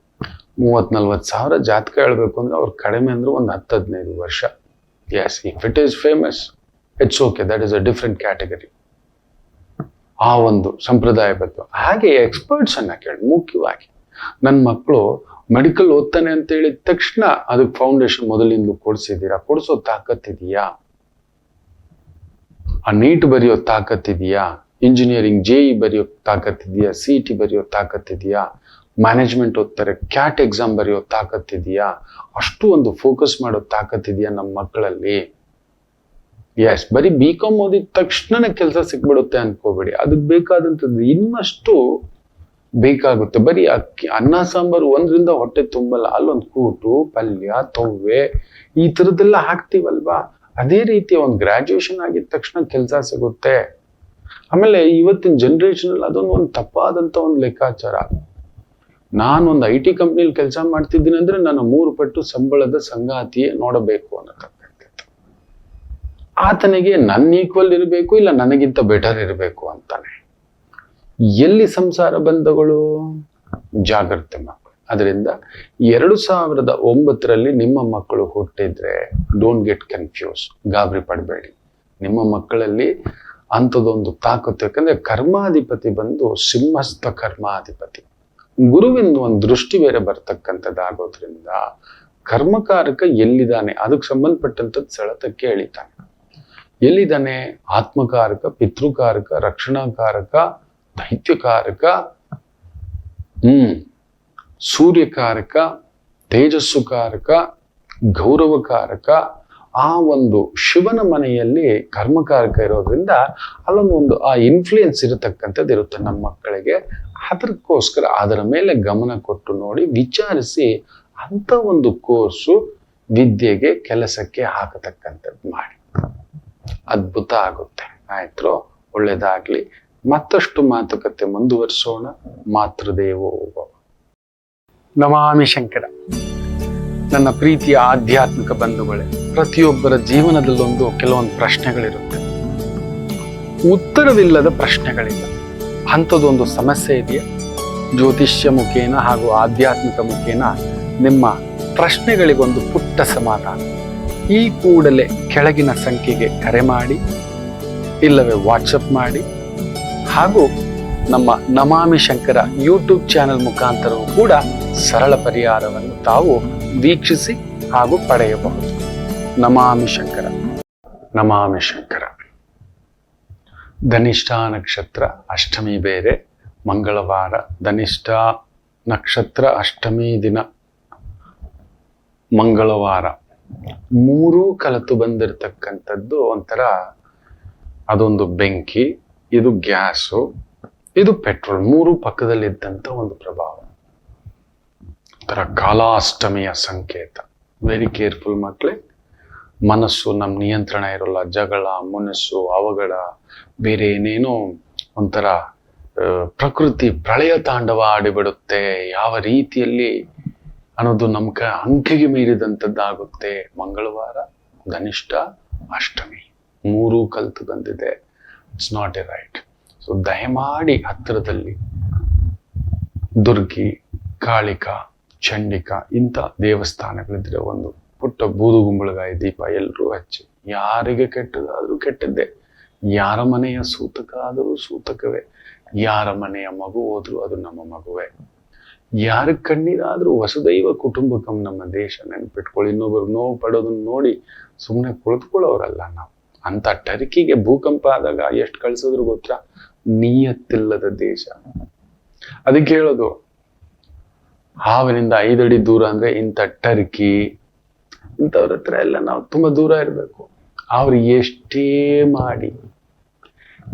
30-40 ಸಾವಿರ ಜಾತಕ ಹೇಳ್ಬೇಕು ಅಂದ್ರೆ ಅವ್ರು ಕಡಿಮೆ ಅಂದ್ರೆ ಒಂದು 10-15 ವರ್ಷ. Yes, if it is famous, it's okay, that is a different category. ಆ ಒಂದು ಸಂಪ್ರದಾಯಬದ್ಧ. ಹಾಗೆ ಎಕ್ಸ್ಪರ್ಟ್ಸ್ ಅನ್ನ ಕೇಳಿ. ಮುಖ್ಯವಾಗಿ ನನ್ನ ಮಕ್ಕಳು ಮೆಡಿಕಲ್ ಓದ್ತಾನೆ ಅಂತ ಹೇಳಿದ ತಕ್ಷಣ ಅದಕ್ಕೆ ಫೌಂಡೇಶನ್ ಮೊದಲಿಂದಲೂ ಕೊಡ್ಸಿದ್ದೀರಾ? ಕೊಡಿಸೋ ತಾಕತ್ತಿದೆಯಾ? ಆ ನೀಟ್ ಬರೆಯೋ ತಾಕತ್ತಿದೆಯಾ? ಇಂಜಿನಿಯರಿಂಗ್ JEE ಬರೆಯೋ ತಾಕತ್ತಿದೆಯಾ? CET ಬರೆಯೋ ತಾಕತ್ತಿದೆಯಾ? ಮ್ಯಾನೇಜ್ಮೆಂಟ್ ಓದ್ತಾರೆ, ಕ್ಯಾಟ್ ಎಕ್ಸಾಮ್ ಬರೆಯೋ ತಾಕತ್ತಿದೆಯಾ? ಅಷ್ಟು ಒಂದು ಫೋಕಸ್ ಮಾಡೋ ತಾಕತ್ತಿದೆಯಾ ನಮ್ಮ ಮಕ್ಕಳಲ್ಲಿ? ಎಸ್, ಬರೀ BCom ಓದಿದ ತಕ್ಷಣ ಕೆಲಸ ಸಿಕ್ಬಿಡುತ್ತೆ ಅನ್ಕೋಬೇಡಿ. ಅದಕ್ಕೆ ಬೇಕಾದಂಥದ್ದು ಇನ್ನಷ್ಟು ಬೇಕಾಗುತ್ತೆ. ಬರೀ ಅನ್ನ ಸಾಂಬಾರು ಒಂದ್ರಿಂದ ಹೊಟ್ಟೆ ತುಂಬಲ್ಲ. ಅಲ್ಲೊಂದು ಕೂಟು, ಪಲ್ಯ, ತೊವ್ವೆ, ಈ ತರದ್ದೆಲ್ಲ ಹಾಕ್ತಿವಲ್ವಾ? ಅದೇ ರೀತಿ ಒಂದು ಗ್ರಾಜುಯೇಷನ್ ಆಗಿದ ತಕ್ಷಣ ಕೆಲಸ ಸಿಗುತ್ತೆ. ಆಮೇಲೆ ಇವತ್ತಿನ ಜನರೇಷನ್ ಅಲ್ಲಿ ಅದೊಂದು ತಪ್ಪಾದಂತ ಒಂದು ಲೆಕ್ಕಾಚಾರ. ನಾನೊಂದು IT ಕಂಪ್ನಿಲಿ ಕೆಲಸ ಮಾಡ್ತಿದ್ದೀನಿ ಅಂದ್ರೆ ನಾನು 3 ಪಟ್ಟು ಸಂಬಳದ ಸಂಗಾತಿಯೇ ನೋಡಬೇಕು ಅನ್ನತಕ್ಕಂಥದ್ದು. ಆತನಿಗೆ ನನ್ನ ಈಕ್ವಲ್ ಇರಬೇಕು, ಇಲ್ಲ ನನಗಿಂತ ಬೆಟರ್ ಇರಬೇಕು ಅಂತಾನೆ. ಎಲ್ಲಿ ಸಂಸಾರ ಬಂಧಗಳು? ಜಾಗ್ರತೆ ಮಕ್ಕಳು. ಅದರಿಂದ 2009ರಲ್ಲಿ ನಿಮ್ಮ ಮಕ್ಕಳು ಹುಟ್ಟಿದ್ರೆ ಡೋಂಟ್ ಗೆಟ್ ಕನ್ಫ್ಯೂಸ್, ಗಾಬರಿ ಪಡಬೇಡಿ. ನಿಮ್ಮ ಮಕ್ಕಳಲ್ಲಿ ಅಂಥದ್ದೊಂದು ತಾಕತ್ತು. ಯಾಕಂದ್ರೆ ಕರ್ಮಾಧಿಪತಿ ಬಂದು ಸಿಂಹಸ್ಥ ಕರ್ಮಾಧಿಪತಿ, ಗುರುವಿನ ಒಂದು ದೃಷ್ಟಿ ಬೇರೆ ಬರ್ತಕ್ಕಂಥದ್ದಾಗೋದ್ರಿಂದ ಕರ್ಮಕಾರಕ ಎಲ್ಲಿದ್ದಾನೆ ಅದಕ್ಕೆ ಸಂಬಂಧಪಟ್ಟಂಥದ್ದು ಸೆಳೆತಕ್ಕೆ ಎಳಿತಾನೆ. ಎಲ್ಲಿದ್ದಾನೆ? ಆತ್ಮಕಾರಕ, ಪಿತೃಕಾರಕ, ರಕ್ಷಣಾಕಾರಕ, ದೈತ್ಯಕಾರಕ, ಸೂರ್ಯಕಾರಕ, ತೇಜಸ್ಸುಕಾರಕ, ಗೌರವಕಾರಕ. ಆ ಒಂದು ಶಿವನ ಮನೆಯಲ್ಲಿ ಕರ್ಮಕಾರಕ ಇರೋದ್ರಿಂದ ಅಲ್ಲೊಂದು ಆ ಇನ್ಫ್ಲೂಯೆನ್ಸ್ ಇರತಕ್ಕಂಥದ್ದು ಇರುತ್ತೆ ನಮ್ಮ ಮಕ್ಕಳಿಗೆ. ಅದಕ್ಕೋಸ್ಕರ ಅದರ ಮೇಲೆ ಗಮನ ಕೊಟ್ಟು ನೋಡಿ, ವಿಚಾರಿಸಿ ಅಂತ ಒಂದು ಕೋರ್ಸು ವಿದ್ಯೆಗೆ, ಕೆಲಸಕ್ಕೆ ಹಾಕತಕ್ಕಂಥದ್ದು ಮಾಡಿ. ಅದ್ಭುತ ಆಗುತ್ತೆ. ಆಯ್ತು, ಒಳ್ಳೇದಾಗ್ಲಿ. ಮತ್ತಷ್ಟು ಮಾತುಕತೆ ಮುಂದುವರಿಸೋಣ. ಮಾತೃದೇವೋ ಭವ. ನಮಾಮಿ ಶಂಕರ. ನನ್ನ ಪ್ರೀತಿಯ ಆಧ್ಯಾತ್ಮಿಕ ಬಂಧುಗಳೇ, ಪ್ರತಿಯೊಬ್ಬರ ಜೀವನದಲ್ಲೊಂದು ಕೆಲವೊಂದು ಪ್ರಶ್ನೆಗಳಿರುತ್ತೆ, ಉತ್ತರವಿಲ್ಲದ ಪ್ರಶ್ನೆಗಳಿಲ್ಲ. ಅಂಥದ್ದೊಂದು ಸಮಸ್ಯೆ ಇದೆಯಾ? ಜ್ಯೋತಿಷ್ಯ ಮುಖೇನ ಹಾಗೂ ಆಧ್ಯಾತ್ಮಿಕ ಮುಖೇನ ನಿಮ್ಮ ಪ್ರಶ್ನೆಗಳಿಗೊಂದು ಪುಟ್ಟ ಸಮಾಧಾನ. ಈ ಕೂಡಲೇ ಕೆಳಗಿನ ಸಂಖ್ಯೆಗೆ ಕರೆ ಮಾಡಿ, ಇಲ್ಲವೇ ವಾಟ್ಸಪ್ ಮಾಡಿ, ಹಾಗೂ ನಮ್ಮ ನಮಾಮಿ ಶಂಕರ ಯೂಟ್ಯೂಬ್ ಚಾನೆಲ್ ಮುಖಾಂತರವೂ ಕೂಡ ಸರಳ ಪರಿಹಾರವನ್ನು ತಾವು ವೀಕ್ಷಿಸಿ ಹಾಗೂ ಪಡೆಯಬಹುದು. ನಮಾಮಿ ಶಂಕರ. ನಮಾಮಿ ಶಂಕರ. ಧನಿಷ್ಠ ನಕ್ಷತ್ರ ಅಷ್ಟಮಿ ಬೇರೆ, ಮಂಗಳವಾರ. ಧನಿಷ್ಠ ನಕ್ಷತ್ರ ಅಷ್ಟಮಿ ದಿನ ಮಂಗಳವಾರ. ಮೂರೂ ಕಲತು ಬಂದಿರತಕ್ಕಂಥದ್ದು ಒಂಥರ, ಅದೊಂದು ಬೆಂಕಿ, ಇದು ಗ್ಯಾಸು, ಇದು ಪೆಟ್ರೋಲ್, ಮೂರು ಪಕ್ಕದಲ್ಲಿದ್ದಂಥ ಒಂದು ಪ್ರಭಾವ. ಒಂಥರ ಕಾಲಾಷ್ಟಮಿಯ ಸಂಕೇತ. ವೆರಿ ಕೇರ್ಫುಲ್ ಮಕ್ಕಳೇ. ಮನಸ್ಸು ನಮ್ಮ ನಿಯಂತ್ರಣ ಇರೋಲ್ಲ. ಜಗಳ, ಮುನಸ್ಸು, ಅವಘಡ, ಬೇರೆ ಏನೇನೋ ಒಂಥರ ಪ್ರಕೃತಿ ಪ್ರಳಯ ತಾಂಡವ ಆಡಿಬಿಡುತ್ತೆ. ಯಾವ ರೀತಿಯಲ್ಲಿ ಅನ್ನೋದು ನಮ್ಮ ಅಂಕೆಗೆ ಮೀರಿದಂಥದ್ದಾಗುತ್ತೆ. ಮಂಗಳವಾರ, ಧನಿಷ್ಠ, ಅಷ್ಟಮಿ ಮೂರೂ ಕಲ್ತು ಬಂದಿದೆ. It's not A right. So ದಯಮಾಡಿ ಹತ್ತಿರದಲ್ಲಿ ದುರ್ಗಿ, ಕಾಳಿಕಾ, ಚಂಡಿಕಾ ಇಂಥ ದೇವಸ್ಥಾನಗಳಿದ್ರೆ ಒಂದು ಪುಟ್ಟ ಬೂದುಗುಂಬಳಗಾಯಿ ದೀಪ ಎಲ್ಲರೂ ಹಚ್ಚಿ. ಯಾರಿಗೆ ಕೆಟ್ಟದಾದರೂ ಕೆಟ್ಟದ್ದೇ, ಯಾರ ಮನೆಯ ಸೂತಕ ಆದರೂ ಸೂತಕವೇ, ಯಾರ ಮನೆಯ ಮಗು ಹೋದ್ರೂ ಅದು ನಮ್ಮ ಮಗುವೇ, ಯಾರ ಕಣ್ಣೀರಾದ್ರೂ ವಸುದೈವ ಕುಟುಂಬಕಂ ನಮ್ಮ ದೇಶ. ನೆನ್ಪಿಟ್ಕೊಳ್ಳಿ. ಇನ್ನೊಬ್ಬರು ನೋವು ಪಡೋದನ್ನ ನೋಡಿ ಸುಮ್ಮನೆ ಕುಳಿತುಕೊಳ್ಳೋರಲ್ಲ ನಾವು. ಅಂತ ಟರ್ಕಿಗೆ ಭೂಕಂಪ ಆದಾಗ ಎಷ್ಟು ಕಳ್ಸಿದ್ರು ಗೊತ್ತಾ? ನಿಯತ್ತಿಲ್ಲದ ದೇಶ. ಅದಕ್ಕೆ ಹೇಳೋದು, ಹಾವಿನಿಂದ 5 ಅಡಿ ದೂರ ಅಂದ್ರೆ ಇಂಥ ಟರ್ಕಿ ಇಂಥವ್ರ ಹತ್ರ ಎಲ್ಲ ನಾವು ತುಂಬಾ ದೂರ ಇರಬೇಕು. ಅವ್ರು ಎಷ್ಟೇ ಮಾಡಿ,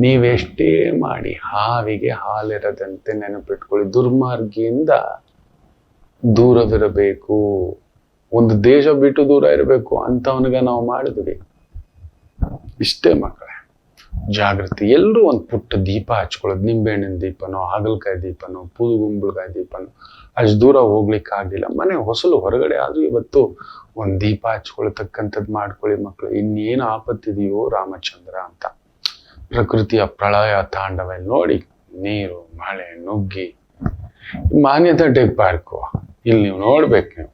ನೀವೆಷ್ಟೇ ಮಾಡಿ, ಹಾವಿಗೆ ಹಾಲಿರದಂತೆ ನೆನಪಿಟ್ಕೊಳ್ಳಿ. ದುರ್ಮಾರ್ಗಿಯಿಂದ ದೂರವಿರಬೇಕು. ಒಂದು ದೇಶ ಬಿಟ್ಟು ದೂರ ಇರಬೇಕು ಅಂತವನಿಗ ನಾವು ಮಾಡಿದ್ವಿ. ಇಷ್ಟೇ ಮಕ್ಕಳೇ. ಜಾಗೃತಿ. ಎಲ್ಲರೂ ಒಂದು ಪುಟ್ಟ ದೀಪ ಹಚ್ಕೊಳ್ಳೋದು. ನಿಂಬೆಹಣ್ಣಿನ ದೀಪನೋ, ಹಾಗಲಕಾಯಿ ದೀಪನೋ, ಪೂದುಗುಂಬಳಕಾಯಿ ದೀಪನೋ. ಅಷ್ಟು ದೂರ ಹೋಗ್ಲಿಕ್ಕಾಗಲಿಲ್ಲ, ಮನೆ ಹೊಸಲು ಹೊರಗಡೆ ಆದ್ರೂ ಇವತ್ತು ಒಂದು ದೀಪ ಹಚ್ಕೊಳ್ತಕ್ಕಂಥದ್ದು ಮಾಡ್ಕೊಳ್ಳಿ ಮಕ್ಕಳು. ಇನ್ನೇನು ಆಪತ್ತಿದೆಯೋ ರಾಮಚಂದ್ರ ಅಂತ. ಪ್ರಕೃತಿಯ ಪ್ರಳಯ ತಾಂಡವ ನೋಡಿ, ನೀರು, ಮಳೆ, ನುಗ್ಗಿ, ಮಾನ್ಯತಾ ಟೆಕ್ ಪಾರ್ಕು ಇಲ್ಲಿ ನೀವು ನೋಡ್ಬೇಕು. ನೀವು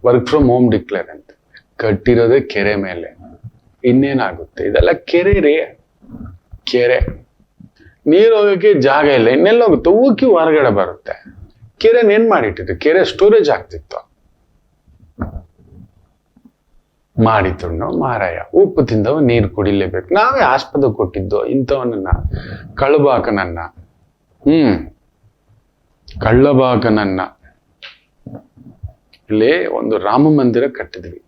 ವರ್ಕ್ ಫ್ರಮ್ ಹೋಮ್ ಡಿಕ್ಲೇರ್ ಅಂತ ಕಟ್ಟಿರೋದೇ ಕೆರೆ ಮೇಲೆ. ಇನ್ನೇನಾಗುತ್ತೆ? ಇದೆಲ್ಲ ಕೆರೆ ರೀ, ಕೆರೆ. ನೀರು ಹೋಗಕ್ಕೆ ಜಾಗ ಇಲ್ಲ, ಇನ್ನೆಲ್ಲ ಹೋಗುತ್ತೆ? ಉಕ್ಕಿ ಹೊರಗಡೆ ಬರುತ್ತೆ. ಕೆರೆನ ಏನ್ ಮಾಡಿಟ್ಟಿದ್ರು? ಕೆರೆ ಸ್ಟೋರೇಜ್ ಆಗ್ತಿತ್ತು. ಮಾಡಿತುಣ್ಣೋ ಮಾರಾಯ. ಉಪ್ಪು ತಿಂದವ ನೀರು ಕುಡಿಲೇಬೇಕು. ನಾವೇ ಆಸ್ಪದ ಕೊಟ್ಟಿದ್ದು ಇಂಥವನನ್ನ, ಕಳ್ಳಬಾಕನನ್ನ. ಕಳ್ಳಬಾಕನನ್ನ. ಇಲ್ಲೇ ಒಂದು ರಾಮ ಮಂದಿರ ಕಟ್ಟಿದ್ವಿ,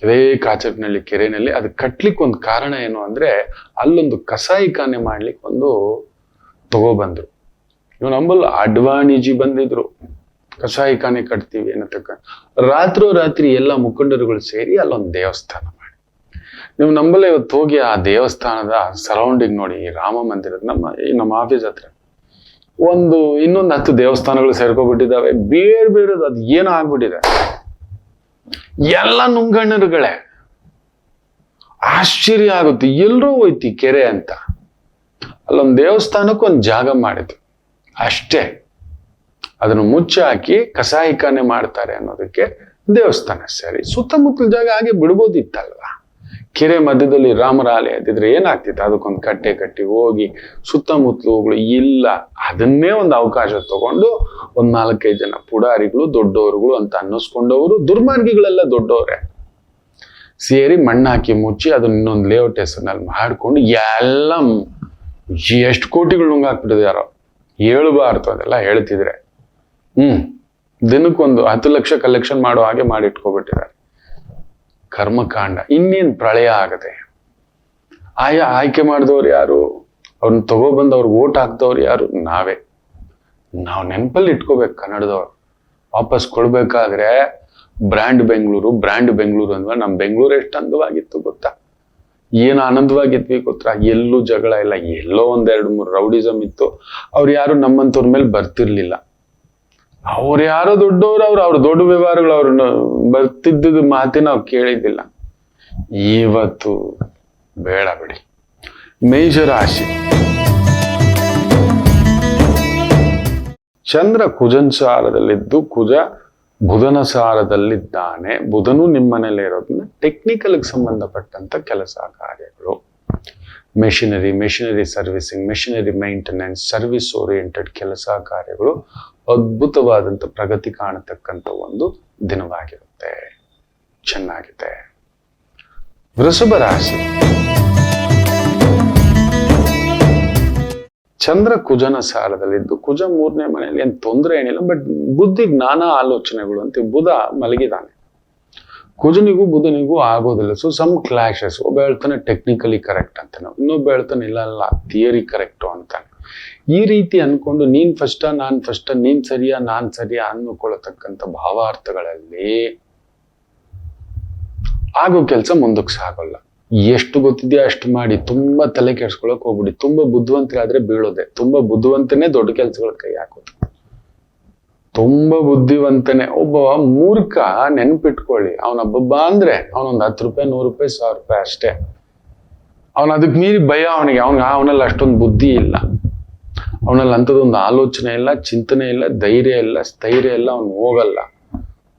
ಇದೇ ಕಾಚಟ್ನಹಳ್ಳಿ ಕೆರೆನಲ್ಲಿ. ಅದು ಕಟ್ಲಿಕ್ಕೆ ಒಂದು ಕಾರಣ ಏನು ಅಂದ್ರೆ, ಅಲ್ಲೊಂದು ಕಸಾಯಿಖಾನೆ ಮಾಡ್ಲಿಕ್ಕೆ ಒಂದು ತಗೊಬಂದ್ರು. ಇವ್ ನಂಬಲ್ಲ, ಅಡ್ವಾಣಿಜಿ ಬಂದಿದ್ರು. ಕಸಾಯಿಖಾನೆ ಕಟ್ತೀವಿ ಅನ್ನತಕ್ಕ ರಾತ್ರಿ ಎಲ್ಲ ಮುಖಂಡರುಗಳು ಸೇರಿ ಅಲ್ಲೊಂದು ದೇವಸ್ಥಾನ ಮಾಡಿ. ನೀವು ನಂಬಲ್ಲ, ಇವತ್ತು ಹೋಗಿ ಆ ದೇವಸ್ಥಾನದ ಸರೌಂಡಿಂಗ್ ನೋಡಿ, ರಾಮ ಮಂದಿರದ ನಮ್ಮ ಆಫೀಸ್ ಹತ್ರ ಇನ್ನೊಂದು 10 ದೇವಸ್ಥಾನಗಳು ಸೇರ್ಕೊಬಿಟ್ಟಿದ್ದಾವೆ. ಬೇರೆದು ಅದು ಏನೋ ಆಗ್ಬಿಟ್ಟಿದೆ. ಎಲ್ಲ ನುಂಗಣ್ಣರುಗಳೇ. ಆಶ್ಚರ್ಯ ಆಗುತ್ತೆ, ಎಲ್ರೂ ಹೋಯ್ತಿ ಕೆರೆ ಅಂತ. ಅಲ್ಲೊಂದು ದೇವಸ್ಥಾನಕ್ಕೆ ಒಂದು ಜಾಗ ಮಾಡಿದ್ರು ಅಷ್ಟೇ. ಅದನ್ನು ಮುಚ್ಚಿ ಹಾಕಿ ಕಸಾಯಿಖಾನೆ ಮಾಡ್ತಾರೆ ಅನ್ನೋದಕ್ಕೆ ದೇವಸ್ಥಾನ ಸರಿ. ಸುತ್ತಮುತ್ತಲ ಜಾಗ ಹಾಗೆ ಬಿಡ್ಬೋದಿತ್ತಲ್ವಾ? ಕೆರೆ ಮಧ್ಯದಲ್ಲಿ ರಾಮರ ಆಲಯ ಇದ್ದಿದ್ರೆ ಏನಾಗ್ತಿತ್ತು? ಅದಕ್ಕೊಂದು ಕಟ್ಟೆ ಕಟ್ಟಿ ಹೋಗಿ ಸುತ್ತಮುತ್ತಲುಗಳು ಇಲ್ಲ. ಅದನ್ನೇ ಒಂದು ಅವಕಾಶ ತಗೊಂಡು ಒಂದ್ 4-5 ಜನ ಪುಡಾರಿಗಳು, ದೊಡ್ಡವರುಗಳು ಅಂತ ಅನ್ನಿಸ್ಕೊಂಡವರು, ದುರ್ಮಾರ್ಗಿಗಳೆಲ್ಲ ದೊಡ್ಡವ್ರೆ ಸೇರಿ ಮಣ್ಣಾಕಿ ಮುಚ್ಚಿ ಅದನ್ನ ಇನ್ನೊಂದು ಲೇಔಟ್ ಹೆಸರಿನಲ್ಲಿ ಮಾಡ್ಕೊಂಡು ಎಲ್ಲ ಎಷ್ಟು ಕೋಟಿಗಳು ನುಂಗಾಕ್ಬಿಟ್ಟಿದಾರೋ. ಹೇಳ್ಬಾರ್ದು ಅದೆಲ್ಲ ಹೇಳ್ತಿದ್ರೆ. ದಿನಕ್ಕೊಂದು 10 ಲಕ್ಷ ಕಲೆಕ್ಷನ್ ಮಾಡೋ ಹಾಗೆ ಮಾಡಿಟ್ಕೊಬಿಟ್ಟಿದ್ದಾರೆ. ಕರ್ಮಕಾಂಡ. ಇನ್ನೇನ್ ಪ್ರಳಯ ಆಗದೆ. ಆಯ್ಕೆ ಮಾಡಿದವ್ರು ಯಾರು? ಅವ್ರನ್ನ ತಗೊಬಂದು ಅವ್ರಿಗೆ ಓಟ್ ಹಾಕ್ದವ್ರು ಯಾರು? ನಾವೇ. ನಾವು ನೆನಪಲ್ಲಿ ಇಟ್ಕೋಬೇಕು. ಕನ್ನಡದವ್ರು ವಾಪಸ್ ಕೊಡ್ಬೇಕಾದ್ರೆ ಬ್ರ್ಯಾಂಡ್ ಬೆಂಗಳೂರು ಅಂದ್ವ. ನಮ್ ಬೆಂಗಳೂರು ಎಷ್ಟು ಅಂದವಾಗಿತ್ತು ಗೊತ್ತಾ? ಏನು ಆನಂದವಾಗಿದ್ವಿ ಗೊತ್ತಾ? ಎಲ್ಲೂ ಜಗಳ ಇಲ್ಲ, ಎಲ್ಲೋ 1-2-3 ರೌಡಿಸಮ್ ಇತ್ತು. ಅವ್ರು ಯಾರು ನಮ್ಮಂತವ್ರ ಮೇಲೆ ಬರ್ತಿರ್ಲಿಲ್ಲ. ಅವ್ರು ಯಾರೋ ದೊಡ್ಡವ್ರು, ಅವ್ರ ದೊಡ್ಡ ವ್ಯವಹಾರಗಳು ಅವ್ರನ್ನ ಬರ್ತಿದ್ದ ಮಾತಿ ನಾವು ಕೇಳಿದ್ದಿಲ್ಲ. ಇವತ್ತು ಬೇಡ ಬಿಡಿ. ಮೇಷರಾಶಿ. ಚಂದ್ರ ಕುಜನ್ ಸಾರದಲ್ಲಿದ್ದು ಕುಜ ಬುಧನ ಸಾರದಲ್ಲಿದ್ದಾನೆ. ಬುಧನು ನಿಮ್ಮನೇಲಿ ಇರೋದ್ರಿಂದ ಟೆಕ್ನಿಕಲ್ ಸಂಬಂಧಪಟ್ಟಂತ ಕೆಲಸ ಕಾರ್ಯಗಳು, machinery servicing, machinery maintenance, service oriented ಕೆಲಸ ಕಾರ್ಯಗಳು ಅದ್ಭುತವಾದಂತ ಪ್ರಗತಿ ಕಾಣತಕ್ಕಂಥ ಒಂದು ದಿನವಾಗಿರುತ್ತೆ. ಚೆನ್ನಾಗಿದೆ. ವೃಷಭ ರಾಶಿ. ಚಂದ್ರ ಕುಜನ ಸಾರದಲ್ಲಿದ್ದು ಕುಜ 3ನೇ ಮನೆಯಲ್ಲಿ ಏನ್ ತೊಂದರೆ ಏನಿಲ್ಲ, ಬಟ್ ಬುದ್ಧಿಗೆ ನಾನಾ ಆಲೋಚನೆಗಳು ಅಂತ ಬುಧ ಮಲಗಿದಾನೆ. ಕುಜನಿಗೂ ಬುಧನಿಗೂ ಆಗೋದಿಲ್ಲ. So some clashes. ಒಬ್ಬ ಹೇಳ್ತಾನೆ ಟೆಕ್ನಿಕಲಿ ಕರೆಕ್ಟ್ ಅಂತಾನೆ, ಇನ್ನೊಬ್ಬ ಹೇಳ್ತಾನೆ ಇಲ್ಲ ಥಿಯರಿ ಕರೆಕ್ಟು ಅಂತಾನೆ. ಈ ರೀತಿ ಅನ್ಕೊಂಡು ನೀನ್ ಫಸ್ಟ ನಾನ್ ಫಸ್ಟ, ನೀನ್ ಸರಿಯಾ ನಾನ್ ಸರಿಯಾ ಅನ್ನಕೊಳ್ಳತಕ್ಕಂಥ ಭಾವಾರ್ಥಗಳಲ್ಲಿ ಆಗೋ ಕೆಲಸ ಮುಂದಕ್ಕೆ ಸಾಗೋಲ್ಲ. ಎಷ್ಟು ಗೊತ್ತಿದ್ಯಾ ಅಷ್ಟು ಮಾಡಿ ತುಂಬಾ ತಲೆ ಕೆಡ್ಸ್ಕೊಳಕ್ ಹೋಗ್ಬಿಡಿ. ತುಂಬಾ ಬುದ್ಧಿವಂತರಾದ್ರೆ ಬೀಳೋದೆ. ತುಂಬಾ ಬುದ್ಧಿವಂತನೇ ದೊಡ್ಡ ಕೆಲ್ಸಗಳ ಕೈ ಹಾಕೋದು. ತುಂಬಾ ಬುದ್ಧಿವಂತನೇ. ಒಬ್ಬ ಮೂರ್ಖ ನೆನ್ಪಿಟ್ಕೊಳ್ಳಿ, ಅವನೊಬ್ಬ ಅಂದ್ರೆ ಅವನೊಂದು 10 ರೂಪಾಯಿ 100 ರೂಪಾಯಿ 1000 ರೂಪಾಯಿ ಅಷ್ಟೇ. ಅವನ ಅದಕ್ಕೆ ಮೀರಿ ಭಯ ಅವನಿಗೆ. ಅವನಲ್ಲಿ ಅಷ್ಟೊಂದು ಬುದ್ಧಿ ಇಲ್ಲ, ಅವನಲ್ಲಿ ಅಂಥದ್ದೊಂದು ಆಲೋಚನೆ ಇಲ್ಲ, ಚಿಂತನೆ ಇಲ್ಲ, ಧೈರ್ಯ ಇಲ್ಲ, ಸ್ಥೈರ್ಯ ಇಲ್ಲ. ಅವನು ಹೋಗಲ್ಲ.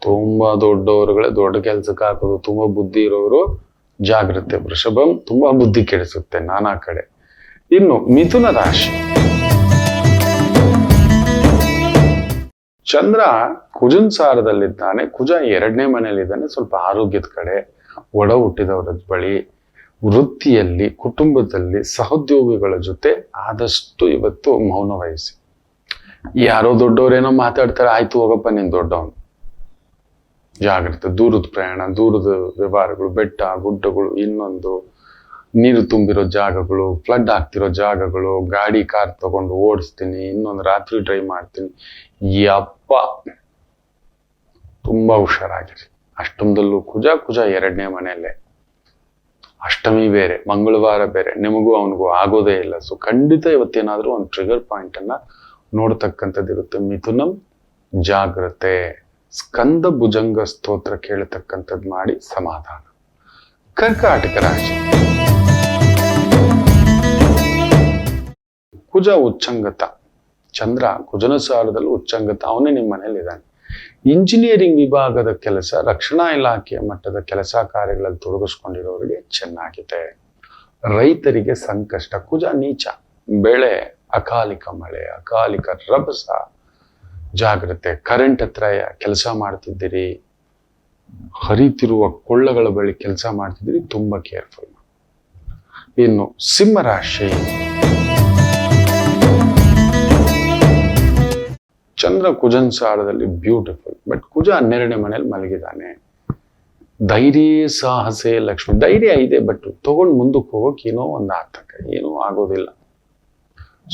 ತುಂಬಾ ದೊಡ್ಡವರುಗಳೇ ದೊಡ್ಡ ಕೆಲ್ಸಕ್ಕೆ ಹಾಕೋದು. ತುಂಬಾ ಬುದ್ಧಿ ಇರೋರು ಜಾಗ್ರತೆ. ವೃಷಭಂ ತುಂಬಾ ಬುದ್ಧಿ ಕೆಡಿಸುತ್ತೆ ನಾನಾ ಕಡೆ. ಇನ್ನು ಮಿಥುನ ರಾಶಿ. ಚಂದ್ರ ಕುಜನ್ ಸಾರದಲ್ಲಿದ್ದಾನೆ. ಕುಜ 2ನೇ ಮನೆಯಲ್ಲಿದ್ದಾನೆ. ಸ್ವಲ್ಪ ಆರೋಗ್ಯದ ಕಡೆ, ಒಡ ಹುಟ್ಟಿದವರ ಬಳಿ, ವೃತ್ತಿಯಲ್ಲಿ, ಕುಟುಂಬದಲ್ಲಿ, ಸಹೋದ್ಯೋಗಿಗಳ ಜೊತೆ ಆದಷ್ಟು ಇವತ್ತು ಮೌನ ವಹಿಸಿ. ಯಾರೋ ದೊಡ್ಡವರೇನೋ ಮಾತಾಡ್ತಾರೆ, ಆಯ್ತು ಹೋಗಪ್ಪ ನೀನ್ ದೊಡ್ಡವನು. ಜಾಗ್ರತೆ. ದೂರದ ಪ್ರಯಾಣ, ದೂರದ ವ್ಯವಹಾರಗಳು, ಬೆಟ್ಟ ಗುಡ್ಡಗಳು, ಇನ್ನೊಂದು ನೀರು ತುಂಬಿರೋ ಜಾಗಗಳು, ಫ್ಲಡ್ ಆಗ್ತಿರೋ ಜಾಗಗಳು, ಗಾಡಿ ಕಾರ್ ತಗೊಂಡು ಓಡಿಸ್ತೀನಿ, ಇನ್ನೊಂದು ರಾತ್ರಿ ಡ್ರೈವ್ ಮಾಡ್ತೀನಿ. ಯಪ್ಪ, ತುಂಬಾ ಹುಷಾರಾಗಿರಿ. ಅಷ್ಟಮದಲ್ಲೂ ಕುಜ 2ನೇ ಮನೆಯಲ್ಲೇ, ಅಷ್ಟಮಿ ಬೇರೆ, ಮಂಗಳವಾರ ಬೇರೆ, ನಿಮಗೂ ಅವನಿಗೂ ಆಗೋದೇ ಇಲ್ಲ. ಸೊ ಖಂಡಿತ ಇವತ್ತೇನಾದ್ರೂ ಒಂದು ಟ್ರಿಗರ್ ಪಾಯಿಂಟ್ ಅನ್ನ ನೋಡ್ತಕ್ಕಂಥದ್ದು ಇರುತ್ತೆ. ಮಿಥುನಂ ಜಾಗ್ರತೆ. ಸ್ಕಂದ ಭುಜಂಗ ಸ್ತೋತ್ರ ಕೇಳತಕ್ಕಂಥದ್ದು ಮಾಡಿ ಸಮಾಧಾನ. ಕರ್ಕಾಟಕ ರಾಶಿ. ಕುಜ ಉಚ್ಚಂಗತ. ಚಂದ್ರ ಕುಜನ ಸಾರದಲ್ಲಿ ಉಚ್ಚಂಗತ. ಅವನೇ ನಿಮ್ಮ ಮನೇಲಿ ಇದ್ದಾನೆ. ಇಂಜಿನಿಯರಿಂಗ್ ವಿಭಾಗದ ಕೆಲಸ, ರಕ್ಷಣಾ ಇಲಾಖೆಯ ಮಟ್ಟದ ಕೆಲಸ ಕಾರ್ಯಗಳಲ್ಲಿ ತೊಡಗಿಸ್ಕೊಂಡಿರೋರಿಗೆ ಚೆನ್ನಾಗಿದೆ. ರೈತರಿಗೆ ಸಂಕಷ್ಟ. ಕುಜ ನೀಚ. ಬೆಳೆ, ಅಕಾಲಿಕ ಮಳೆ, ಅಕಾಲಿಕ ರಭಸ. ಜಾಗ್ರತೆ. ಕರೆಂಟ್ ಹತ್ರ ಕೆಲಸ ಮಾಡ್ತಿದ್ದೀರಿ, ಹರಿತಿರುವ ಕೊಳ್ಳಗಳ ಬಳಿ ಕೆಲಸ ಮಾಡ್ತಿದ್ದೀರಿ, ತುಂಬಾ ಕೇರ್ಫುಲ್. ಇನ್ನು ಸಿಂಹರಾಶಿ. ಚಂದ್ರ ಕುಜನ್ ಸಾರದಲ್ಲಿ ಬ್ಯೂಟಿಫುಲ್, ಬಟ್ ಕುಜ 12ನೇ ಮನೆಯಲ್ಲಿ ಮಲಗಿದಾನೆ. ಧೈರ್ಯ ಸಾಹಸೆ ಲಕ್ಷ್ಮಿ. ಧೈರ್ಯ ಇದೆ, ಬಟ್ ತಗೊಂಡು ಮುಂದಕ್ಕೆ ಹೋಗೋಕೆ ಏನೋ ಒಂದು ಆತಂಕ, ಏನೂ ಆಗೋದಿಲ್ಲ.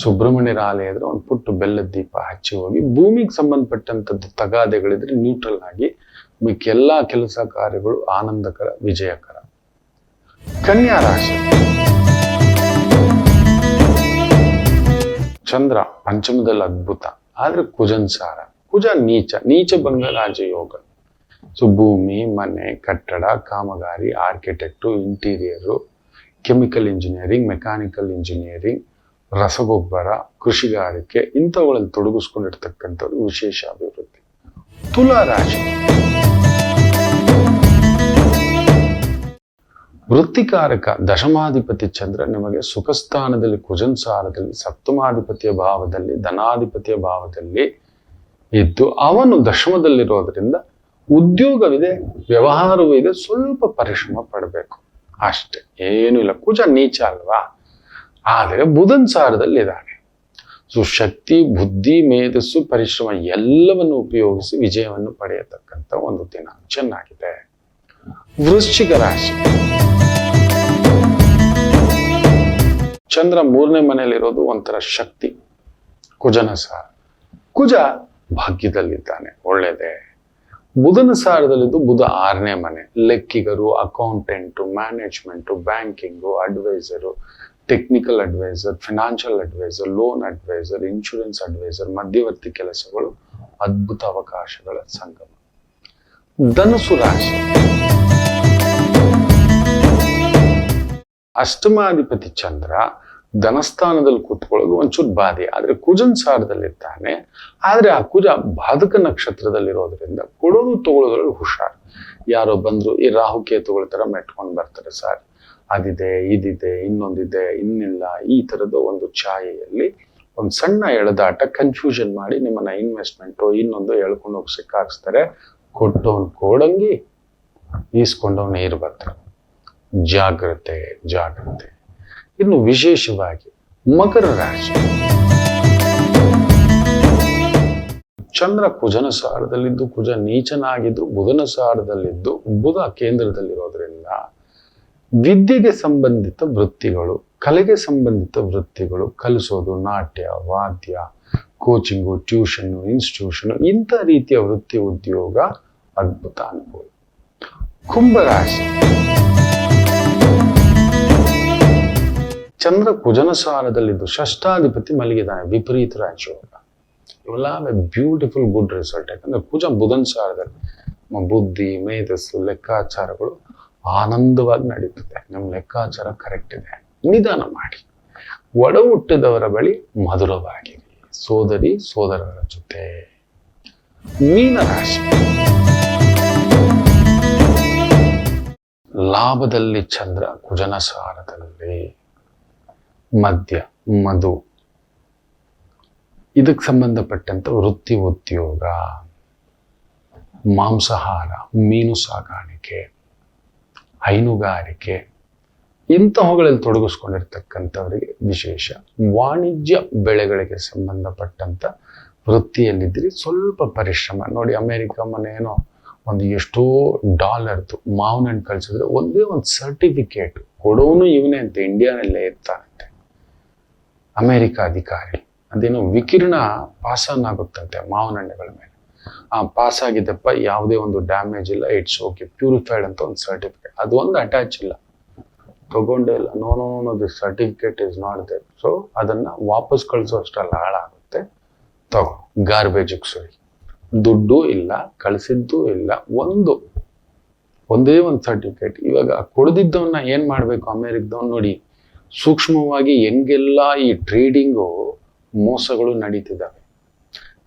ಸುಬ್ರಹ್ಮಣ್ಯರ ಆಲಯ ಇದ್ರೆ ಒಂದು ಪುಟ್ಟು ಬೆಲ್ಲದ ದೀಪ ಹಚ್ಚಿ ಹೋಗಿ, ಭೂಮಿಗೆ ಸಂಬಂಧಪಟ್ಟಂಥದ್ದು ತಗಾದೆಗಳಿದ್ರೆ ನ್ಯೂಟ್ರಲ್ ಆಗಿ, ಮಿಕ್ಕೆಲ್ಲಾ ಕೆಲಸ ಕಾರ್ಯಗಳು ಆನಂದಕರ, ವಿಜಯಕರ. ಕನ್ಯಾ ರಾಶಿ. ಚಂದ್ರ ಪಂಚಮದಲ್ಲಿ ಅದ್ಭುತ, ಆದ್ರೆ ಕುಜನ್ ಸಾರ. ಕುಜ ನೀಚ ಭಂಗ ರಾಜಯೋಗ. ಸೊ ಭೂಮಿ, ಮನೆ, ಕಟ್ಟಡ, ಕಾಮಗಾರಿ, architect, interior, chemical engineering, mechanical engineering, ರಸಗೊಬ್ಬರ, ಕೃಷಿಗಾರಿಕೆ, ಇಂಥವುಗಳಲ್ಲಿ ತೊಡಗಿಸ್ಕೊಂಡಿರ್ತಕ್ಕಂಥವ್ರು ವಿಶೇಷ ಅಭಿವೃದ್ಧಿ. ತುಲಾ ರಾಶಿ. ವೃತ್ತಿಕಾರಕ ದಶಮಾಧಿಪತಿ ಚಂದ್ರ ನಿಮಗೆ ಸುಖಸ್ಥಾನದಲ್ಲಿ ಕುಜನ್ ಸಾರದಲ್ಲಿ, ಸಪ್ತಮಾಧಿಪತಿಯ ಭಾವದಲ್ಲಿ, ಧನಾಧಿಪತಿಯ ಭಾವದಲ್ಲಿ ಇದ್ದು ಅವನು ದಶಮದಲ್ಲಿರೋದ್ರಿಂದ ಉದ್ಯೋಗವಿದೆ, ವ್ಯವಹಾರವೂ ಇದೆ, ಸ್ವಲ್ಪ ಪರಿಶ್ರಮ ಪಡಬೇಕು ಅಷ್ಟೇ, ಏನೂ ಇಲ್ಲ. ಕುಜ ನೀಚ ಅಲ್ವಾ, ಆದರೆ ಬುಧನ್ ಸಾರದಲ್ಲಿ ಇದ್ದಾನೆ. ಸೊ ಶಕ್ತಿ, ಬುದ್ಧಿ, ಮೇಧಸ್ಸು, ಪರಿಶ್ರಮ ಎಲ್ಲವನ್ನು ಉಪಯೋಗಿಸಿ ವಿಜಯವನ್ನು ಪಡೆಯತಕ್ಕಂಥ ಒಂದು ದಿನ ಚೆನ್ನಾಗಿದೆ. ವೃಶ್ಚಿಕ ರಾಶಿ. ಚಂದ್ರ 3ನೇ ಮನೆಯಲ್ಲಿರೋದು ಒಂಥರ ಶಕ್ತಿ, ಕುಜನ ಸಾರ. ಕುಜ ಭಾಗ್ಯದಲ್ಲಿದ್ದಾನೆ, ಒಳ್ಳೆಯದೇ. ಬುಧನ ಸಾರದಲ್ಲಿದ್ದು ಬುಧ 6ನೇ ಮನೆ, ಲೆಕ್ಕಿಗರು, accountant, management, banking, advisor, technical advisor, financial advisor, loan advisor, insurance advisor, ಮಧ್ಯವರ್ತಿ ಕೆಲಸಗಳು, ಅದ್ಭುತ ಅವಕಾಶಗಳ ಸಂಗಮ. ಧನುಸು ರಾಶಿ. ಅಷ್ಟಮಾಧಿಪತಿ ಚಂದ್ರ ಧನಸ್ಥಾನದಲ್ಲಿ ಕೂತ್ಕೊಳ್ಳೋದು ಒಂಚೂರು ಬಾಧೆ, ಆದ್ರೆ ಕುಜನ್ ಸಾರದಲ್ಲಿದ್ದಾನೆ. ಆದ್ರೆ ಆ ಕುಜ ಬಾಧಕ ನಕ್ಷತ್ರದಲ್ಲಿರೋದ್ರಿಂದ ಕೊಡೋದು ತಗೊಳ್ಳೋದ್ರಲ್ಲಿ ಹುಷಾರ್. ಯಾರೋ ಬಂದ್ರು ಈ ರಾಹುಕೇತುಗಳ ತರ ಮೆಟ್ಕೊಂಡು ಬರ್ತಾರೆ, ಸರ್ ಅದಿದೆ, ಇದಿದೆ, ಇನ್ನೊಂದಿದೆ, ಇನ್ನಿಲ್ಲ, ಈ ತರದ ಒಂದು ಛಾಯೆಯಲ್ಲಿ ಒಂದು ಸಣ್ಣ ಎಳೆದಾಟ, ಕನ್ಫ್ಯೂಷನ್ ಮಾಡಿ ನಿಮ್ಮನ್ನ ಇನ್ವೆಸ್ಟ್ಮೆಂಟು ಇನ್ನೊಂದು ಎಳ್ಕೊಂಡು ಹೋಗಿ ಸಿಕ್ಕಾಕ್ಸ್ತಾರೆ. ಕೊಟ್ಟವನ್ ಕೋಡಂಗಿ, ಈಸ್ಕೊಂಡವನ್ ನೀರು ಬರ್ತಾರೆ. ಜಾಗ್ರತೆ ಜಾಗ್ರತೆ. ಇನ್ನು ವಿಶೇಷವಾಗಿ ಮಕರ ರಾಶಿ. ಚಂದ್ರ ಕುಜನ ಸಾರದಲ್ಲಿದ್ದು, ಕುಜ ನೀಚನಾಗಿದ್ದು ಬುಧನ ಸಾರದಲ್ಲಿದ್ದು, ಬುಧ ಕೇಂದ್ರದಲ್ಲಿರೋದ್ರಿಂದ ವಿದ್ಯೆಗೆ ಸಂಬಂಧಿತ ವೃತ್ತಿಗಳು, ಕಲೆಗೆ ಸಂಬಂಧಿತ ವೃತ್ತಿಗಳು, ಕಲಿಸೋದು, ನಾಟ್ಯ, ವಾದ್ಯ, ಕೋಚಿಂಗು, ಟ್ಯೂಷನ್, ಇನ್ಸ್ಟಿಟ್ಯೂಷನ್, ಇಂಥ ರೀತಿಯ ವೃತ್ತಿ ಉದ್ಯೋಗ ಅದ್ಭುತ ಅನುಕೂಲ. ಕುಂಭರಾಶಿ. ಚಂದ್ರ ಕುಜನ ಸಾರದಲ್ಲಿದ್ದು ಷಷ್ಠಾಧಿಪತಿ ಮಲಗಿದ್ದಾನೆ, ವಿಪರೀತ ರಾಜಯೋಗ. ಇವೆಲ್ಲ ಬ್ಯೂಟಿಫುಲ್ ಗುಡ್ ರಿಸಲ್ಟ್. ಯಾಕಂದ್ರೆ ಕುಜ ಬುಧನ್ ಸಾರದಲ್ಲಿ ಬುದ್ಧಿ, ಮೇಧಸ್ಸು, ಲೆಕ್ಕಾಚಾರಗಳು ಆನಂದವಾಗಿ ನಡೀತದೆ. ನಿಮ್ಮ ಲೆಕ್ಕಾಚಾರ ಕರೆಕ್ಟ್ ಇದೆ, ನಿಧಾನ ಮಾಡಿ. ಒಡ ಹುಟ್ಟಿದವರ ಬಳಿ ಮಧುರವಾಗಿರಿ, ಸೋದರಿ ಸೋದರರ ಜೊತೆ. ಮೀನರಾಶಿ. ಲಾಭದಲ್ಲಿ ಚಂದ್ರ ಕುಜನ ಸಾರದಲ್ಲಿ, ಮದ್ಯ, ಮಧು, ಇದಕ್ಕೆ ಸಂಬಂಧಪಟ್ಟಂತ ವೃತ್ತಿ ಉದ್ಯೋಗ, ಮಾಂಸಾಹಾರ, ಮೀನು ಸಾಗಾಣಿಕೆ, ಹೈನುಗಾರಿಕೆ, ಇಂತಹವುಗಳಲ್ಲಿ ತೊಡಗಿಸ್ಕೊಂಡಿರ್ತಕ್ಕಂಥವರಿಗೆ ವಿಶೇಷ. ವಾಣಿಜ್ಯ ಬೆಳೆಗಳಿಗೆ ಸಂಬಂಧಪಟ್ಟಂತ ವೃತ್ತಿಯಲ್ಲಿದ್ದರೆ ಸ್ವಲ್ಪ ಪರಿಶ್ರಮ. ನೋಡಿ, ಅಮೆರಿಕ ಮನೇನೋ ಒಂದು ಎಷ್ಟೋ $ದು ಮಾವಿನ ಹಣ್ಣು ಕಳಿಸಿದ್ರೆ ಒಂದೇ ಒಂದು ಸರ್ಟಿಫಿಕೇಟ್ ಕೊಡೋನು ಇವನೇ ಅಂತ ಇಂಡಿಯಾನಲ್ಲೇ ಇರ್ತಾನಂತೆ, ಅಮೆರಿಕ ಅಧಿಕಾರಿ. ಅದೇನೋ ವಿಕಿರಣ ಪಾಸ್ ಆನ್ ಆಗುತ್ತಂತೆ ಮಾವಿನ ಹಣ್ಣುಗಳ ಮೇಲೆ. ಪಾಸ್ ಆಗಿದ್ದಪ್ಪ, ಯಾವುದೇ ಒಂದು ಡ್ಯಾಮೇಜ್ ಇಲ್ಲ, ಇಟ್ಸ್ ಓಕೆ, ಪ್ಯೂರಿಫೈಡ್ ಅಂತ ಒಂದು ಸರ್ಟಿಫಿಕೇಟ್. ಅದು ಒಂದು ಅಟ್ಯಾಚ್ ಇಲ್ಲ, ತಗೊಂಡೇ ಇಲ್ಲ. No no no, this certificate is not there. So ಅದನ್ನ ವಾಪಸ್ ಕಳಿಸೋ ಅಷ್ಟರಲ್ಲಿ ಹಾಳಾಗುತ್ತೆ. ತಗೋ, ಗಾರ್ಬೇಜಿಗೆ ಸುರಿ. ದುಡ್ಡು ಇಲ್ಲ, ಕಳಿಸಿದ್ದು ಇಲ್ಲ, ಒಂದೇ ಒಂದು ಸರ್ಟಿಫಿಕೇಟ್. ಇವಾಗ ಕೊಡದಿದ್ದವನ್ನ ಏನ್ ಮಾಡ್ಬೇಕು ಅಮೆರಿಕದವ್ನು? ನೋಡಿ ಸೂಕ್ಷ್ಮವಾಗಿ ಹೆಂಗೆಲ್ಲ ಈ ಟ್ರೇಡಿಂಗು ಮೋಸಗಳು ನಡೀತಿದ್ದಾವೆ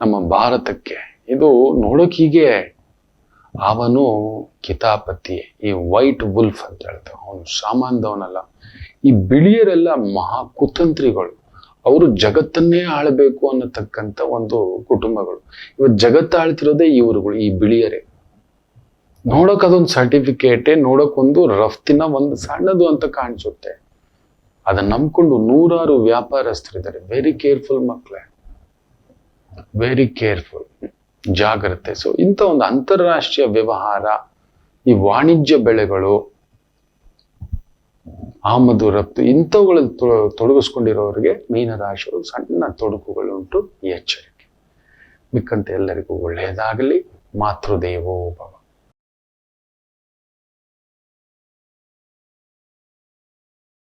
ನಮ್ಮ ಭಾರತಕ್ಕೆ. ಇದು ನೋಡೋಕ್ ಹೀಗೆ, ಅವನು ಕಿತಾಪತಿ, ಈ ವೈಟ್ ವುಲ್ಫ್ ಅಂತ ಹೇಳ್ತಾವ, ಅವನು ಸಾಮಾನ್ಯದವನಲ್ಲ. ಈ ಬಿಳಿಯರೆಲ್ಲ ಮಹಾ ಕುತಂತ್ರಿಗಳು, ಅವರು ಜಗತ್ತನ್ನೇ ಆಳ್ಬೇಕು ಅನ್ನತಕ್ಕಂಥ ಒಂದು ಕುಟುಂಬಗಳು. ಇವತ್ತು ಜಗತ್ತು ಆಳ್ತಿರೋದೇ ಇವರುಗಳು, ಈ ಬಿಳಿಯರೇ. ನೋಡೋಕ್ ಅದೊಂದು ಸರ್ಟಿಫಿಕೇಟೇ, ನೋಡೋಕ್ ಒಂದು ರಫ್ತಿನ ಒಂದು ಸಣ್ಣದು ಅಂತ ಕಾಣಿಸುತ್ತೆ. ಅದನ್ನ ನಂಬ್ಕೊಂಡು ನೂರಾರು ವ್ಯಾಪಾರಸ್ಥರಿದ್ದಾರೆ. ವೆರಿ ಕೇರ್ಫುಲ್ ಮಕ್ಕಳೇ, ವೆರಿ ಕೇರ್ಫುಲ್, ಜಾಗ್ರತೆ. ಸೊ ಇಂಥ ಒಂದು ಅಂತಾರಾಷ್ಟ್ರೀಯ ವ್ಯವಹಾರ, ಈ ವಾಣಿಜ್ಯ ಬೆಳೆಗಳು, ಆಮದು ರಫ್ತು, ಇಂಥವುಗಳಲ್ಲಿ ತೊಡಗಿಸ್ಕೊಂಡಿರೋರಿಗೆ ಮೀನರಾಶಿಗಳು ಸಣ್ಣ ತೊಡಕುಗಳುಂಟು, ಎಚ್ಚರಿಕೆ. ಮಿಕ್ಕಂತೆ ಎಲ್ಲರಿಗೂ ಒಳ್ಳೆಯದಾಗಲಿ. ಮಾತೃದೇವೋ ಭವ.